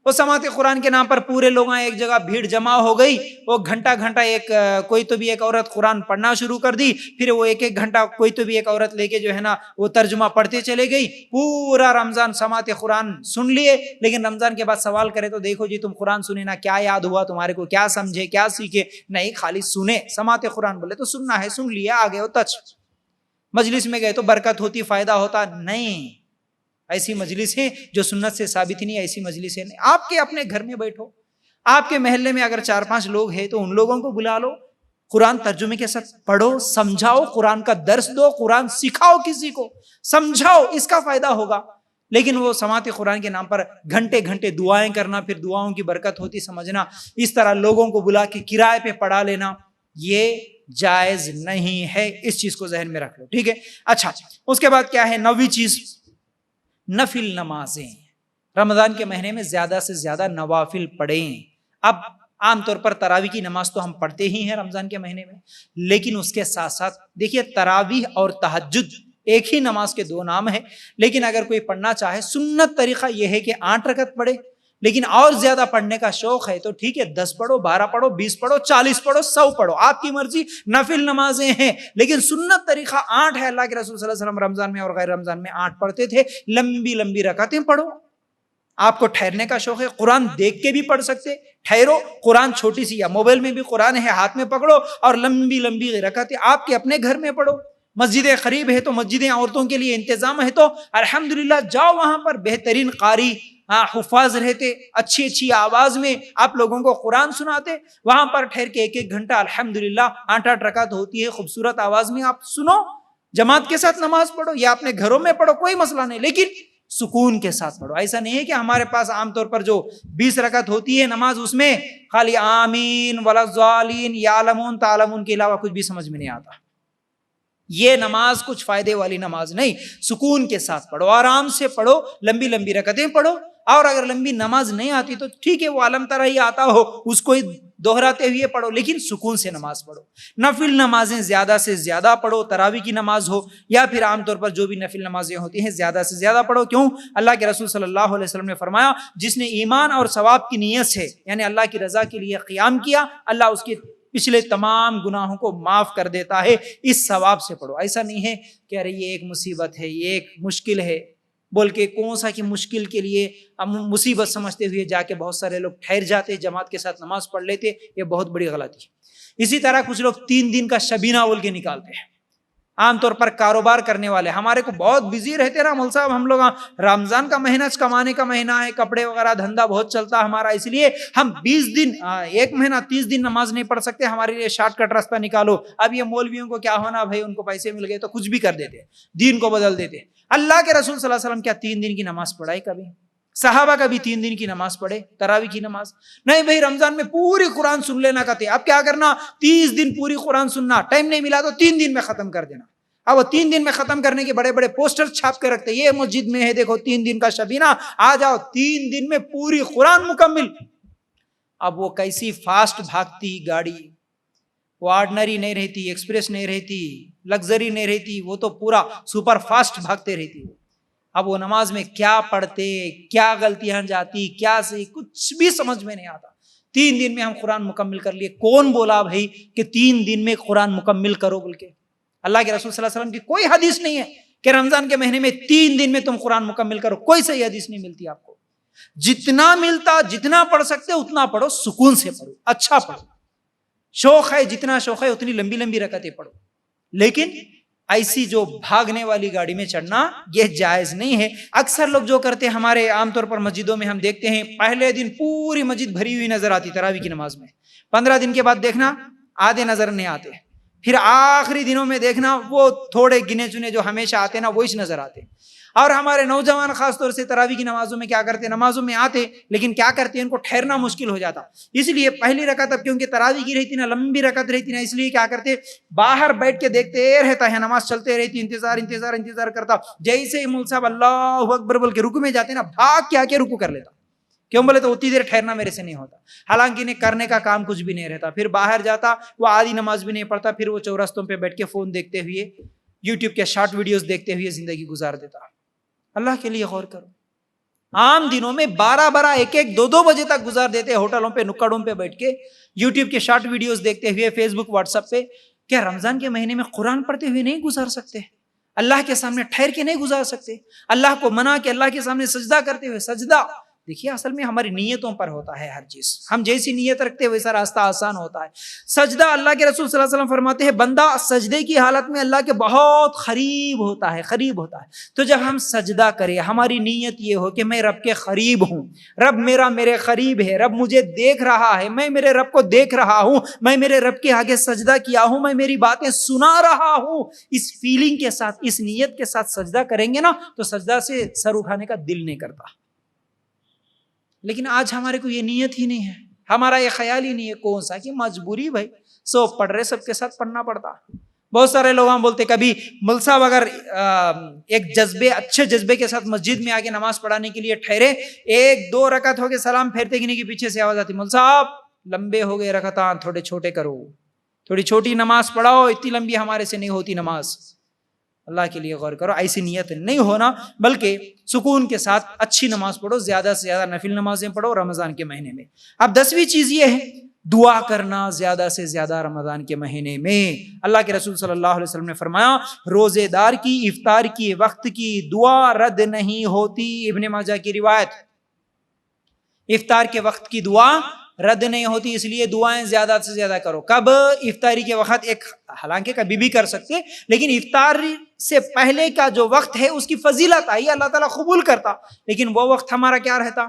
وہ سماعت قرآن کے نام پر پورے لوگ ایک جگہ بھیڑ جمع ہو گئی, وہ گھنٹہ ایک کوئی تو بھی ایک عورت قرآن پڑھنا شروع کر دی, پھر وہ ایک گھنٹہ کوئی تو بھی ایک عورت لے کے جو ہے نا وہ ترجمہ پڑھتے چلے گئی. پورا رمضان سماعت قرآن سن لیے, لیکن رمضان کے بعد سوال کرے تو دیکھو جی تم قرآن سنے نا, کیا یاد ہوا تمہارے کو, کیا سمجھے, کیا سیکھے؟ نہیں, خالی سنے. سماعت قرآن بولے تو سننا ہے, سن لیا, آگے ہو تچ. مجلس میں گئے تو برکت ہوتی, فائدہ ہوتا نہیں. ایسی مجلس ہیں جو سنت سے ثابت نہیں, ایسی مجلس ہے نہیں. آپ کے اپنے گھر میں بیٹھو, آپ کے محلے میں اگر 4-5 لوگ ہیں تو ان لوگوں کو بلا لو, قرآن ترجمے کے ساتھ پڑھو, سمجھاؤ, قرآن کا درس دو, قرآن سکھاؤ, کسی کو سمجھاؤ, اس کا فائدہ ہوگا. لیکن وہ سماعت قرآن کے نام پر گھنٹے دعائیں کرنا, پھر دعاؤں کی برکت ہوتی سمجھنا, اس طرح لوگوں کو بلا کے کرائے پہ پڑھا لینا, یہ جائز نہیں ہے. اس چیز کو ذہن میں رکھ لو, ٹھیک ہے. اچھا, اس کے بعد کیا ہے 9ویں چیز, نفل نمازیں. رمضان کے مہینے میں زیادہ سے زیادہ نوافل پڑھیں. اب عام طور پر تراویح کی نماز تو ہم پڑھتے ہی ہیں رمضان کے مہینے میں, لیکن اس کے ساتھ ساتھ دیکھیے تراویح اور تہجد ایک ہی نماز کے 2 نام ہیں. لیکن اگر کوئی پڑھنا چاہے, سنت طریقہ یہ ہے کہ 8 رکعت پڑھے, لیکن اور زیادہ پڑھنے کا شوق ہے تو ٹھیک ہے, 10 پڑھو, 12 پڑھو, 20 پڑھو, 40 پڑھو, 100 پڑھو, آپ کی مرضی. نفل نمازیں ہیں, لیکن سنت طریقہ 8 ہے. اللہ کے رسول صلی اللہ علیہ وسلم رمضان میں اور غیر رمضان میں 8 پڑھتے تھے. لمبی رکعتیں پڑھو. آپ کو ٹھہرنے کا شوق ہے, قرآن دیکھ کے بھی پڑھ سکتے, ٹھہرو. قرآن چھوٹی سی, یا موبائل میں بھی قرآن ہے, ہاتھ میں پکڑو اور لمبی رکعتیں آپ کے اپنے گھر میں پڑھو. مسجدیں قریب ہے تو مسجدیں عورتوں کے لیے انتظام ہے تو الحمدللہ جاؤ وہاں پر. بہترین قاری حفاظ رہتے, اچھی آواز میں آپ لوگوں کو قرآن سناتے, وہاں پر ٹھہر کے 1 گھنٹہ الحمدللہ 8 رکعت ہوتی ہے, خوبصورت آواز میں آپ سنو, جماعت کے ساتھ نماز پڑھو, یا اپنے گھروں میں پڑھو, کوئی مسئلہ نہیں, لیکن سکون کے ساتھ پڑھو. ایسا نہیں ہے کہ ہمارے پاس عام طور پر جو 20 رکعت ہوتی ہے نماز, اس میں خالی آمین ولضالین یعلمون تعلمون کے علاوہ کچھ بھی سمجھ میں نہیں آتا. یہ نماز کچھ فائدے والی نماز نہیں. سکون کے ساتھ پڑھو, آرام سے پڑھو, لمبی رکعتیں پڑھو. اور اگر لمبی نماز نہیں آتی تو ٹھیک ہے, وہ علم طرح ہی آتا ہو, اس کو دہراتے ہوئے پڑھو, لیکن سکون سے نماز پڑھو. نفل نمازیں زیادہ سے زیادہ پڑھو, تراویح کی نماز ہو یا پھر عام طور پر جو بھی نفل نمازیں ہوتی ہیں زیادہ سے زیادہ پڑھو. کیوں؟ اللہ کے رسول صلی اللہ علیہ وسلم نے فرمایا, جس نے ایمان اور ثواب کی نیت سے, یعنی اللہ کی رضا کے لیے قیام کیا, اللہ اس کے پچھلے تمام گناہوں کو معاف کر دیتا ہے. اس ثواب سے پڑھو. ایسا نہیں ہے کہ ارے یہ ایک مصیبت ہے, یہ ایک مشکل ہے, بول کے کون سا کہ مشکل کے لیے مصیبت سمجھتے ہوئے جا کے بہت سارے لوگ ٹھہر جاتے، جماعت کے ساتھ نماز پڑھ لیتے، یہ بہت بڑی غلطی ہے۔ اسی طرح کچھ لوگ 3 دن کا شبینہ بول کے نکالتے ہیں، عام طور پر کاروبار کرنے والے ہمارے کو بہت بزی رہتے نا مول صاحب، ہم لوگ رمضان کا مہینہ کمانے کا مہینہ ہے، کپڑے وغیرہ دھندا بہت چلتا ہمارا، اس لیے ہم 20 دن ایک مہینہ 30 دن نماز نہیں پڑھ سکتے، ہمارے لیے شارٹ کٹ راستہ نکالو۔ اب یہ مولویوں کو کیا ہونا بھائی، ان کو پیسے مل گئے تو کچھ بھی کر دیتے، دین کو بدل دیتے۔ اللہ کے رسول صلی اللہ علیہ وسلم کیا 3 دن کی نماز پڑھائی کبھی؟ صحابہ کا بھی 3 دن کی نماز پڑھے، تراویح کی نماز نہیں بھائی، رمضان میں پوری قرآن سن لینا کہتے۔ اب کیا کرنا، 30 دن پوری قرآن سننا، ٹائم نہیں ملا تو 3 دن میں ختم کر دینا۔ اب وہ 3 دن میں ختم کرنے کے بڑے بڑے پوسٹر چھاپ کے رکھتے، یہ مسجد میں ہے دیکھو 3 دن کا شبینہ، آ جاؤ 3 دن میں پوری قرآن مکمل۔ اب وہ کیسی فاسٹ بھاگتی گاڑی، وہ آرڈنری نہیں رہتی، ایکسپریس نہیں رہتی، لگژری نہیں رہتی، وہ تو پورا سپر فاسٹ بھاگتے رہتی۔ اب وہ نماز میں کیا پڑھتے، کیا غلطیاں جاتی، کیا صحیح، کچھ بھی سمجھ میں نہیں آتا۔ 3 دن میں ہم قرآن مکمل کر لیے، کون بولا بھائی کہ 3 دن میں قرآن مکمل کرو بول کے؟ اللہ کے رسول صلی اللہ علیہ وسلم کی کوئی حدیث نہیں ہے کہ رمضان کے مہینے میں 3 دن میں تم قرآن مکمل کرو، کوئی صحیح حدیث نہیں ملتی آپ کو۔ جتنا ملتا، جتنا پڑھ سکتے اتنا پڑھو، سکون سے پڑھو، اچھا پڑھو، شوق ہے جتنا شوق ہے اتنی لمبی لمبی رکعتیں پڑھو، لیکن ایسی جو بھاگنے والی گاڑی میں چڑھنا یہ جائز نہیں ہے۔ اکثر لوگ جو کرتے ہیں، ہمارے عام طور پر مسجدوں میں ہم دیکھتے ہیں، پہلے دن پوری مسجد بھری ہوئی نظر آتی تراویح کی نماز میں، 15 دن کے بعد دیکھنا آدھے نظر نہیں آتے، پھر آخری دنوں میں دیکھنا وہ تھوڑے گنے چنے جو ہمیشہ آتے نا وہی نظر آتے۔ اور ہمارے نوجوان خاص طور سے تراویح کی نمازوں میں کیا کرتے، نمازوں میں آتے لیکن کیا کرتے ہیں، ان کو ٹھہرنا مشکل ہو جاتا، اس لیے پہلی رکعت اب کیونکہ تراویح کی رہتی نا، لمبی رکعت رہتی نا، اس لیے کیا کرتے، باہر بیٹھ کے دیکھتے رہتا ہے، نماز چلتے رہتی، انتظار کرتا، جیسے مول صاحب اللہ اکبر بول کے رکوع میں جاتے نا، بھاگ کے آ کے رکوع کر لیتا، کیوں بولے تو اتنی دیر ٹھہرنا میرے سے نہیں ہوتا، حالانکہ انہیں کرنے کا کام کچھ بھی نہیں رہتا۔ پھر باہر جاتا، وہ آدھی نماز بھی نہیں پڑھتا، پھر وہ چوراستوں پہ بیٹھ کے فون دیکھتے ہوئے، یوٹیوب کے شارٹ ویڈیوز دیکھتے ہوئے زندگی گزار دیتا۔ اللہ کے لیے غور کرو، عام دنوں میں 12 1 2 بجے تک گزار دیتے ہوٹلوں پہ، نکڑوں پہ بیٹھ کے یوٹیوب کے شارٹ ویڈیوز دیکھتے ہوئے، فیس بک واٹس ایپ پہ۔ کیا رمضان کے مہینے میں قرآن پڑھتے ہوئے نہیں گزار سکتے؟ اللہ کے سامنے ٹھہر کے نہیں گزار سکتے؟ اللہ کو منا کے اللہ کے سامنے سجدہ کرتے ہوئے، سجدہ دیکھیے اصل میں ہماری نیتوں پر ہوتا ہے ہر چیز، ہم جیسی نیت رکھتے ہیں ویسا راستہ آسان ہوتا ہے۔ سجدہ اللہ کے رسول صلی اللہ علیہ وسلم فرماتے ہیں بندہ سجدے کی حالت میں اللہ کے بہت قریب ہوتا ہے، قریب ہوتا ہے۔ تو جب ہم سجدہ کریں، ہماری نیت یہ ہو کہ میں رب کے قریب ہوں، رب میرے قریب ہے، رب مجھے دیکھ رہا ہے، میں میرے رب کو دیکھ رہا ہوں، میں میرے رب کے آگے سجدہ کیا ہوں، میں میری باتیں سنا رہا ہوں، اس فیلنگ کے ساتھ، اس نیت کے ساتھ سجدہ کریں گے نا تو سجدہ سے سر اٹھانے کا دل نہیں کرتا۔ لیکن آج ہمارے کو یہ نیت ہی نہیں ہے، ہمارا یہ خیال ہی نہیں ہے، کون سا کہ مجبوری بھائی، سب پڑھ رہے، سب کے ساتھ پڑھنا پڑتا۔ بہت سارے لوگ ہم بولتے کبھی مل صاحب اگر ایک اچھے جذبے کے ساتھ مسجد میں آگے نماز پڑھانے کے لیے ٹھہرے، 1 2 رکعت ہو کے سلام پھیرتے کہ نہیں کہ پیچھے سے آواز آتی، مل صاحب لمبے ہو گئے رکعتاں، تھوڑے چھوٹے کرو، تھوڑی چھوٹی نماز پڑھاؤ، اتنی لمبی ہمارے سے نہیں ہوتی نماز۔ اللہ کے لیے غور کرو، ایسی نیت نہیں ہونا، بلکہ سکون کے ساتھ اچھی نماز پڑھو، زیادہ سے زیادہ نفل نمازیں پڑھو رمضان کے مہینے میں۔ اب 10ویں چیز یہ ہے دعا کرنا زیادہ سے زیادہ رمضان کے مہینے میں۔ اللہ کے رسول صلی اللہ علیہ وسلم نے فرمایا روزے دار کی افطار کی وقت کی دعا رد نہیں ہوتی، ابن ماجہ کی روایت، افطار کے وقت کی دعا رد نہیں ہوتی، اس لیے دعائیں زیادہ سے زیادہ کرو۔ کب؟ افطاری کے وقت، ایک حالانکہ کبھی بھی کر سکتے، لیکن افطار سے پہلے کا جو وقت ہے اس کی فضیلت آئی، اللہ تعالیٰ قبول کرتا، لیکن وہ وقت ہمارا کیا رہتا؟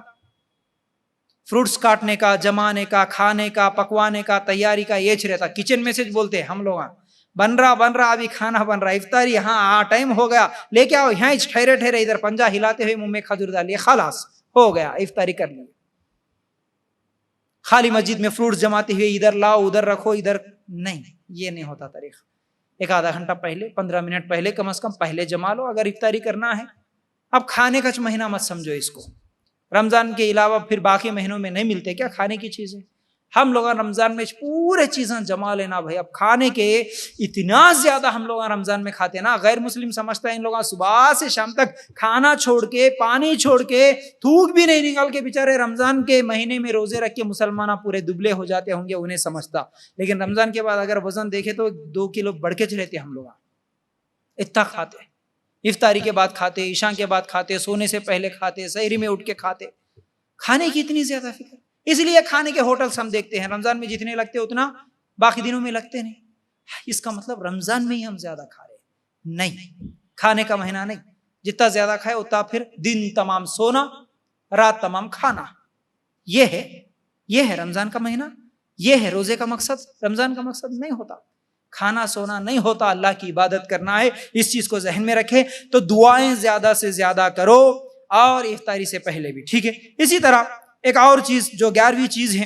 فروٹس کاٹنے کا، جمانے کا، کھانے کا، پکوانے کا، تیاری کا، یہ رہتا۔ کچن میسج بولتے ہیں ہم لوگ، بن رہا ابھی کھانا بن رہا، افطاری ہاں ٹائم ہو گیا، لے کے آؤ، یہاں ٹھہرے ادھر پنجہ ہلاتے ہوئے منہ میں کھجور ڈالیے، خلاص ہو گیا، افطاری کر لی۔ خالی مسجد میں فروٹس جماتے ہوئے ادھر لاؤ ادھر رکھو، ادھر نہیں، یہ نہیں ہوتا طریقہ۔ ایک آدھا گھنٹہ پہلے، 15 منٹ پہلے کم از کم پہلے جما لو اگر افطاری کرنا ہے۔ اب کھانے کا مہینہ مت سمجھو اس کو، رمضان کے علاوہ پھر باقی مہینوں میں نہیں ملتے کیا کھانے کی چیزیں؟ ہم لوگ رمضان میں پورے چیزیں جما لینا بھائی۔ اب کھانے کے اتنا زیادہ ہم لوگ رمضان میں کھاتے نا، غیر مسلم سمجھتا ہے ان لوگ صبح سے شام تک کھانا چھوڑ کے، پانی چھوڑ کے، تھوک بھی نہیں نکال کے، بیچارے رمضان کے مہینے میں روزے رکھ کے مسلمان پورے دبلے ہو جاتے ہوں گے، انہیں سمجھتا۔ لیکن رمضان کے بعد اگر وزن دیکھے تو 2 کلو بڑھ کے چلتے ہم لوگ، اتنا کھاتے۔ افطاری کے بعد کھاتے، عشاء کے بعد کھاتے، سونے سے پہلے کھاتے، سحری میں اٹھ کے کھاتے. کھانے کی اتنی زیادہ فکر. اس لیے کھانے کے ہوٹلس ہم دیکھتے ہیں رمضان میں جتنے لگتے اتنا باقی دنوں میں لگتے نہیں. اس کا مطلب رمضان میں ہی ہم زیادہ کھا رہے ہیں. نہیں، کھانے کا مہینہ نہیں. جتنا زیادہ کھائے اتنا پھر دن تمام سونا، رات تمام کھانا. یہ ہے رمضان کا مہینہ. یہ ہے روزے کا مقصد. رمضان کا مقصد نہیں ہوتا کھانا سونا، نہیں ہوتا اللہ کی عبادت کرنا ہے. اس چیز کو ذہن میں رکھیں. تو دعائیں زیادہ سے زیادہ کرو، اور افطاری سے پہلے بھی. ٹھیک ہے. اسی طرح ایک اور چیز جو 11ویں چیز ہے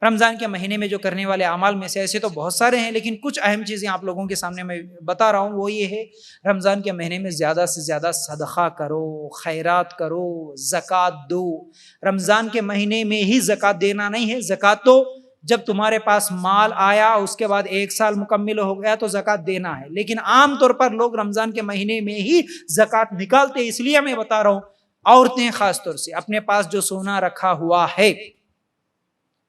رمضان کے مہینے میں جو کرنے والے اعمال میں سے، ایسے تو بہت سارے ہیں لیکن کچھ اہم چیزیں آپ لوگوں کے سامنے میں بتا رہا ہوں. وہ یہ ہے رمضان کے مہینے میں زیادہ سے زیادہ صدقہ کرو، خیرات کرو، زکوٰۃ دو. رمضان کے مہینے میں ہی زکوٰۃ دینا نہیں ہے. زکوٰۃ تو جب تمہارے پاس مال آیا اس کے بعد 1 سال مکمل ہو گیا تو زکوٰۃ دینا ہے. لیکن عام طور پر لوگ رمضان کے مہینے میں ہی زکوٰۃ نکالتے. اس لیے میں بتا رہا ہوں عورتیں خاص طور سے اپنے پاس جو سونا رکھا ہوا ہے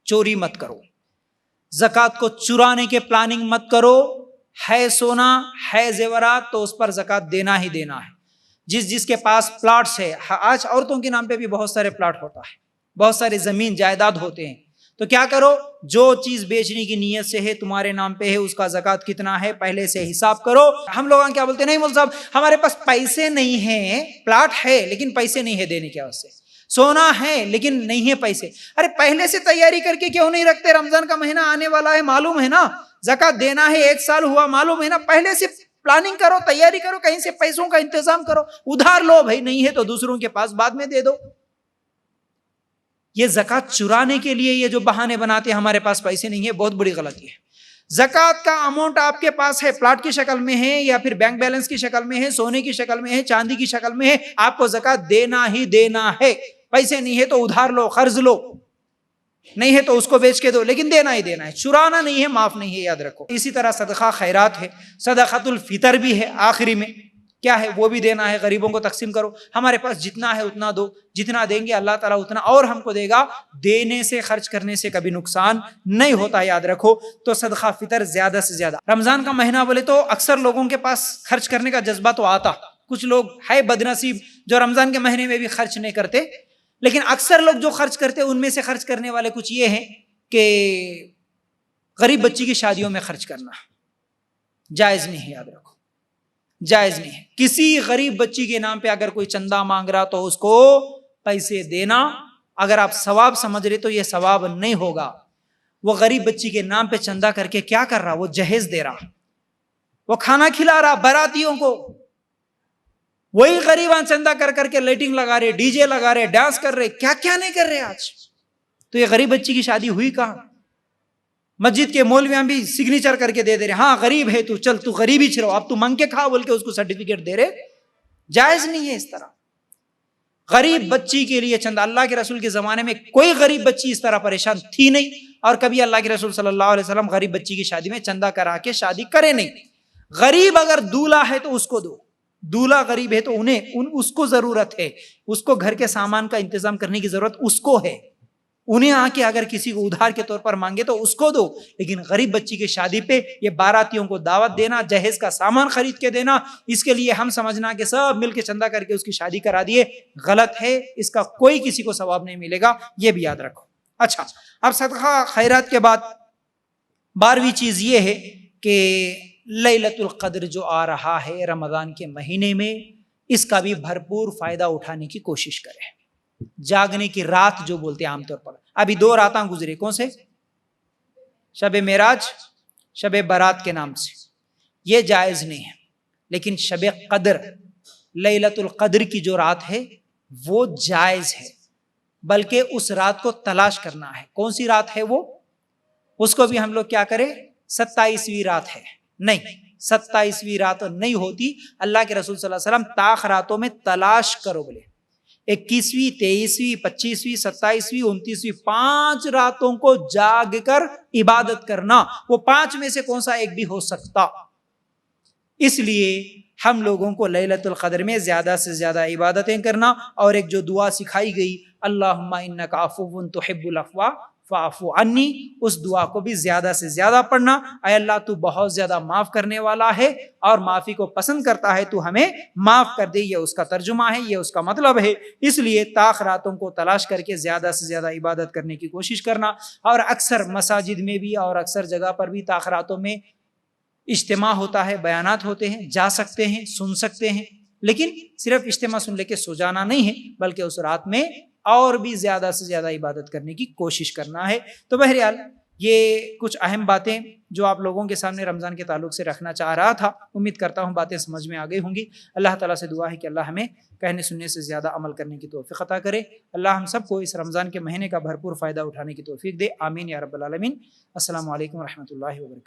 چوری مت کرو. زکوٰۃ کو چرانے کے پلاننگ مت کرو. ہے سونا، ہے زیورات تو اس پر زکوٰۃ دینا ہی دینا ہے. جس کے پاس پلاٹس ہے، آج عورتوں کے نام پہ بھی بہت سارے پلاٹ ہوتا ہے، بہت سارے زمین جائیداد ہوتے ہیں. تو کیا کرو، جو چیز بیچنے کی نیت سے ہے تمہارے نام پہ ہے اس کا زکوٰۃ کتنا ہے پہلے سے حساب کرو. ہم لوگ کیا بولتے ہیں، نہیں مول صاحب ہمارے پاس پیسے نہیں ہیں، پلاٹ ہے لیکن پیسے نہیں ہے دینے کے واسطے، سونا ہے لیکن نہیں ہے پیسے. ارے پہلے سے تیاری کر کے کیوں نہیں رکھتے؟ رمضان کا مہینہ آنے والا ہے، معلوم ہے نا، زکوٰۃ دینا ہے، 1 سال ہوا معلوم ہے نا. پہلے سے پلاننگ کرو، تیاری کرو، کہیں سے پیسوں کا انتظام کرو. ادھار لو بھائی، نہیں ہے تو دوسروں کے پاس بعد میں دے دو. یہ زکوٰۃ چرانے کے لیے یہ جو بہانے بناتے ہیں ہمارے پاس پیسے نہیں ہے، بہت بڑی غلطی ہے. زکوٰۃ کا اماؤنٹ آپ کے پاس ہے، پلاٹ کی شکل میں ہے یا پھر بینک بیلنس کی شکل میں ہے، سونے کی شکل میں ہے، چاندی کی شکل میں ہے، آپ کو زکوٰۃ دینا ہی دینا ہے. پیسے نہیں ہے تو ادھار لو، قرض لو، نہیں ہے تو اس کو بیچ کے دو، لیکن دینا ہی دینا ہے. چرانا نہیں ہے، معاف نہیں ہے، یاد رکھو. اسی طرح صدقہ خیرات ہے. صدقۃ الفطر بھی ہے آخری میں. کیا ہے؟ وہ بھی دینا ہے، غریبوں کو تقسیم کرو. ہمارے پاس جتنا ہے اتنا دو، جتنا دیں گے اللہ تعالیٰ اتنا اور ہم کو دے گا. دینے سے، خرچ کرنے سے کبھی نقصان نہیں ہوتا، یاد رکھو. تو صدقہ فطر زیادہ سے زیادہ. رمضان کا مہینہ بولے تو اکثر لوگوں کے پاس خرچ کرنے کا جذبہ تو آتا. کچھ لوگ ہے بدنصیب جو رمضان کے مہینے میں بھی خرچ نہیں کرتے، لیکن اکثر لوگ جو خرچ کرتے ان میں سے خرچ کرنے والے کچھ یہ ہیں کہ غریب بچی کی شادیوں میں خرچ کرنا جائز نہیں ہے، یاد رکھو، جائز نہیں ہے. کسی غریب بچی کے نام پہ اگر کوئی چندہ مانگ رہا تو اس کو پیسے دینا. اگر آپ ثواب سمجھ رہے تو یہ ثواب نہیں ہوگا. وہ غریب بچی کے نام پہ چندہ کر کے کیا کر رہا؟ وہ جہیز دے رہا، وہ کھانا کھلا رہا براتیوں کو. وہی غریبان چندہ کر کر کے لائٹنگ لگا رہے، ڈی جے لگا رہے، ڈانس کر رہے، کیا کیا نہیں کر رہے آج. تو یہ غریب بچی کی شادی ہوئی کہاں؟ مسجد کے مولویاں بھی سگنیچر کر کے دے رہے، ہاں غریب ہے تو چل تو غریب ہی چھڑو، اب تو مانگ کے کھا بول کے اس کو سرٹیفکیٹ دے رہے. جائز نہیں ہے اس طرح. غریب بچی کے لیے چندہ، اللہ کے رسول کے زمانے میں کوئی غریب بچی اس طرح پریشان تھی نہیں، اور کبھی اللہ کے رسول صلی اللہ علیہ وسلم غریب بچی کی شادی میں چندہ کرا کے شادی کرے نہیں. غریب اگر دولہا ہے تو اس کو دو. دولہا غریب ہے تو اس کو ضرورت ہے، اس کو گھر کے سامان کا انتظام کرنے کی ضرورت اس کو ہے. انہیں آ کے اگر کسی کو ادھار کے طور پر مانگے تو اس کو دو. لیکن غریب بچی کی شادی پہ یہ باراتیوں کو دعوت دینا، جہیز کا سامان خرید کے دینا، اس کے لیے ہم سمجھنا کہ سب مل کے چندہ کر کے اس کی شادی کرا دیے، غلط ہے. اس کا کوئی کسی کو ثواب نہیں ملے گا، یہ بھی یاد رکھو. اچھا، اب صدقہ خیرات کے بعد 12ویں چیز یہ ہے کہ لیلۃ القدر جو آ رہا ہے رمضان کے مہینے میں، اس کا بھی بھرپور فائدہ اٹھانے کی کوشش کریں. جاگنے کی رات جو بولتے ہیں عام طور پر، ابھی 2 راتاں گزرے، کون سے؟ شب معراج، شب برات کے نام سے. یہ جائز نہیں ہے. لیکن شب قدر، لیلۃ القدر کی جو رات ہے وہ جائز ہے، بلکہ اس رات کو تلاش کرنا ہے. کون سی رات ہے وہ؟ اس کو بھی ہم لوگ کیا کریں، 27ویں رات ہے. نہیں، 27ویں رات نہیں ہوتی. اللہ کے رسول صلی اللہ علیہ وسلم طاق راتوں میں تلاش کرو بولے. 21ویں، 23ویں، 25ویں، 27ویں، 29ویں، 5 راتوں کو جاگ کر عبادت کرنا. وہ 5 میں سے کون سا ایک بھی ہو سکتا. اس لیے ہم لوگوں کو لیلۃ القدر میں زیادہ سے زیادہ عبادتیں کرنا. اور ایک جو دعا سکھائی گئی، اللہم انک عفو تحب العفو فاعفو عنی، اس دعا کو بھی زیادہ سے زیادہ پڑھنا. اے اللہ تو بہت زیادہ معاف کرنے والا ہے اور معافی کو پسند کرتا ہے، تو ہمیں معاف کر دے. یہ اس کا ترجمہ ہے، یہ اس کا مطلب ہے. اس لیے تاخیراتوں کو تلاش کر کے زیادہ سے زیادہ عبادت کرنے کی کوشش کرنا. اور اکثر مساجد میں بھی اور اکثر جگہ پر بھی تاخیراتوں میں اجتماع ہوتا ہے، بیانات ہوتے ہیں، جا سکتے ہیں، سن سکتے ہیں، لیکن صرف اجتماع سن لے کے سو جانا نہیں ہے، بلکہ اس رات میں اور بھی زیادہ سے زیادہ عبادت کرنے کی کوشش کرنا ہے. تو بہرحال یہ کچھ اہم باتیں جو آپ لوگوں کے سامنے رمضان کے تعلق سے رکھنا چاہ رہا تھا. امید کرتا ہوں باتیں سمجھ میں آ گئی ہوں گی. اللہ تعالیٰ سے دعا ہے کہ اللہ ہمیں کہنے سننے سے زیادہ عمل کرنے کی توفیق عطا کرے. اللہ ہم سب کو اس رمضان کے مہینے کا بھرپور فائدہ اٹھانے کی توفیق دے. آمین یا رب العالمین. السلام علیکم ورحمۃ اللہ وبرکاتہ.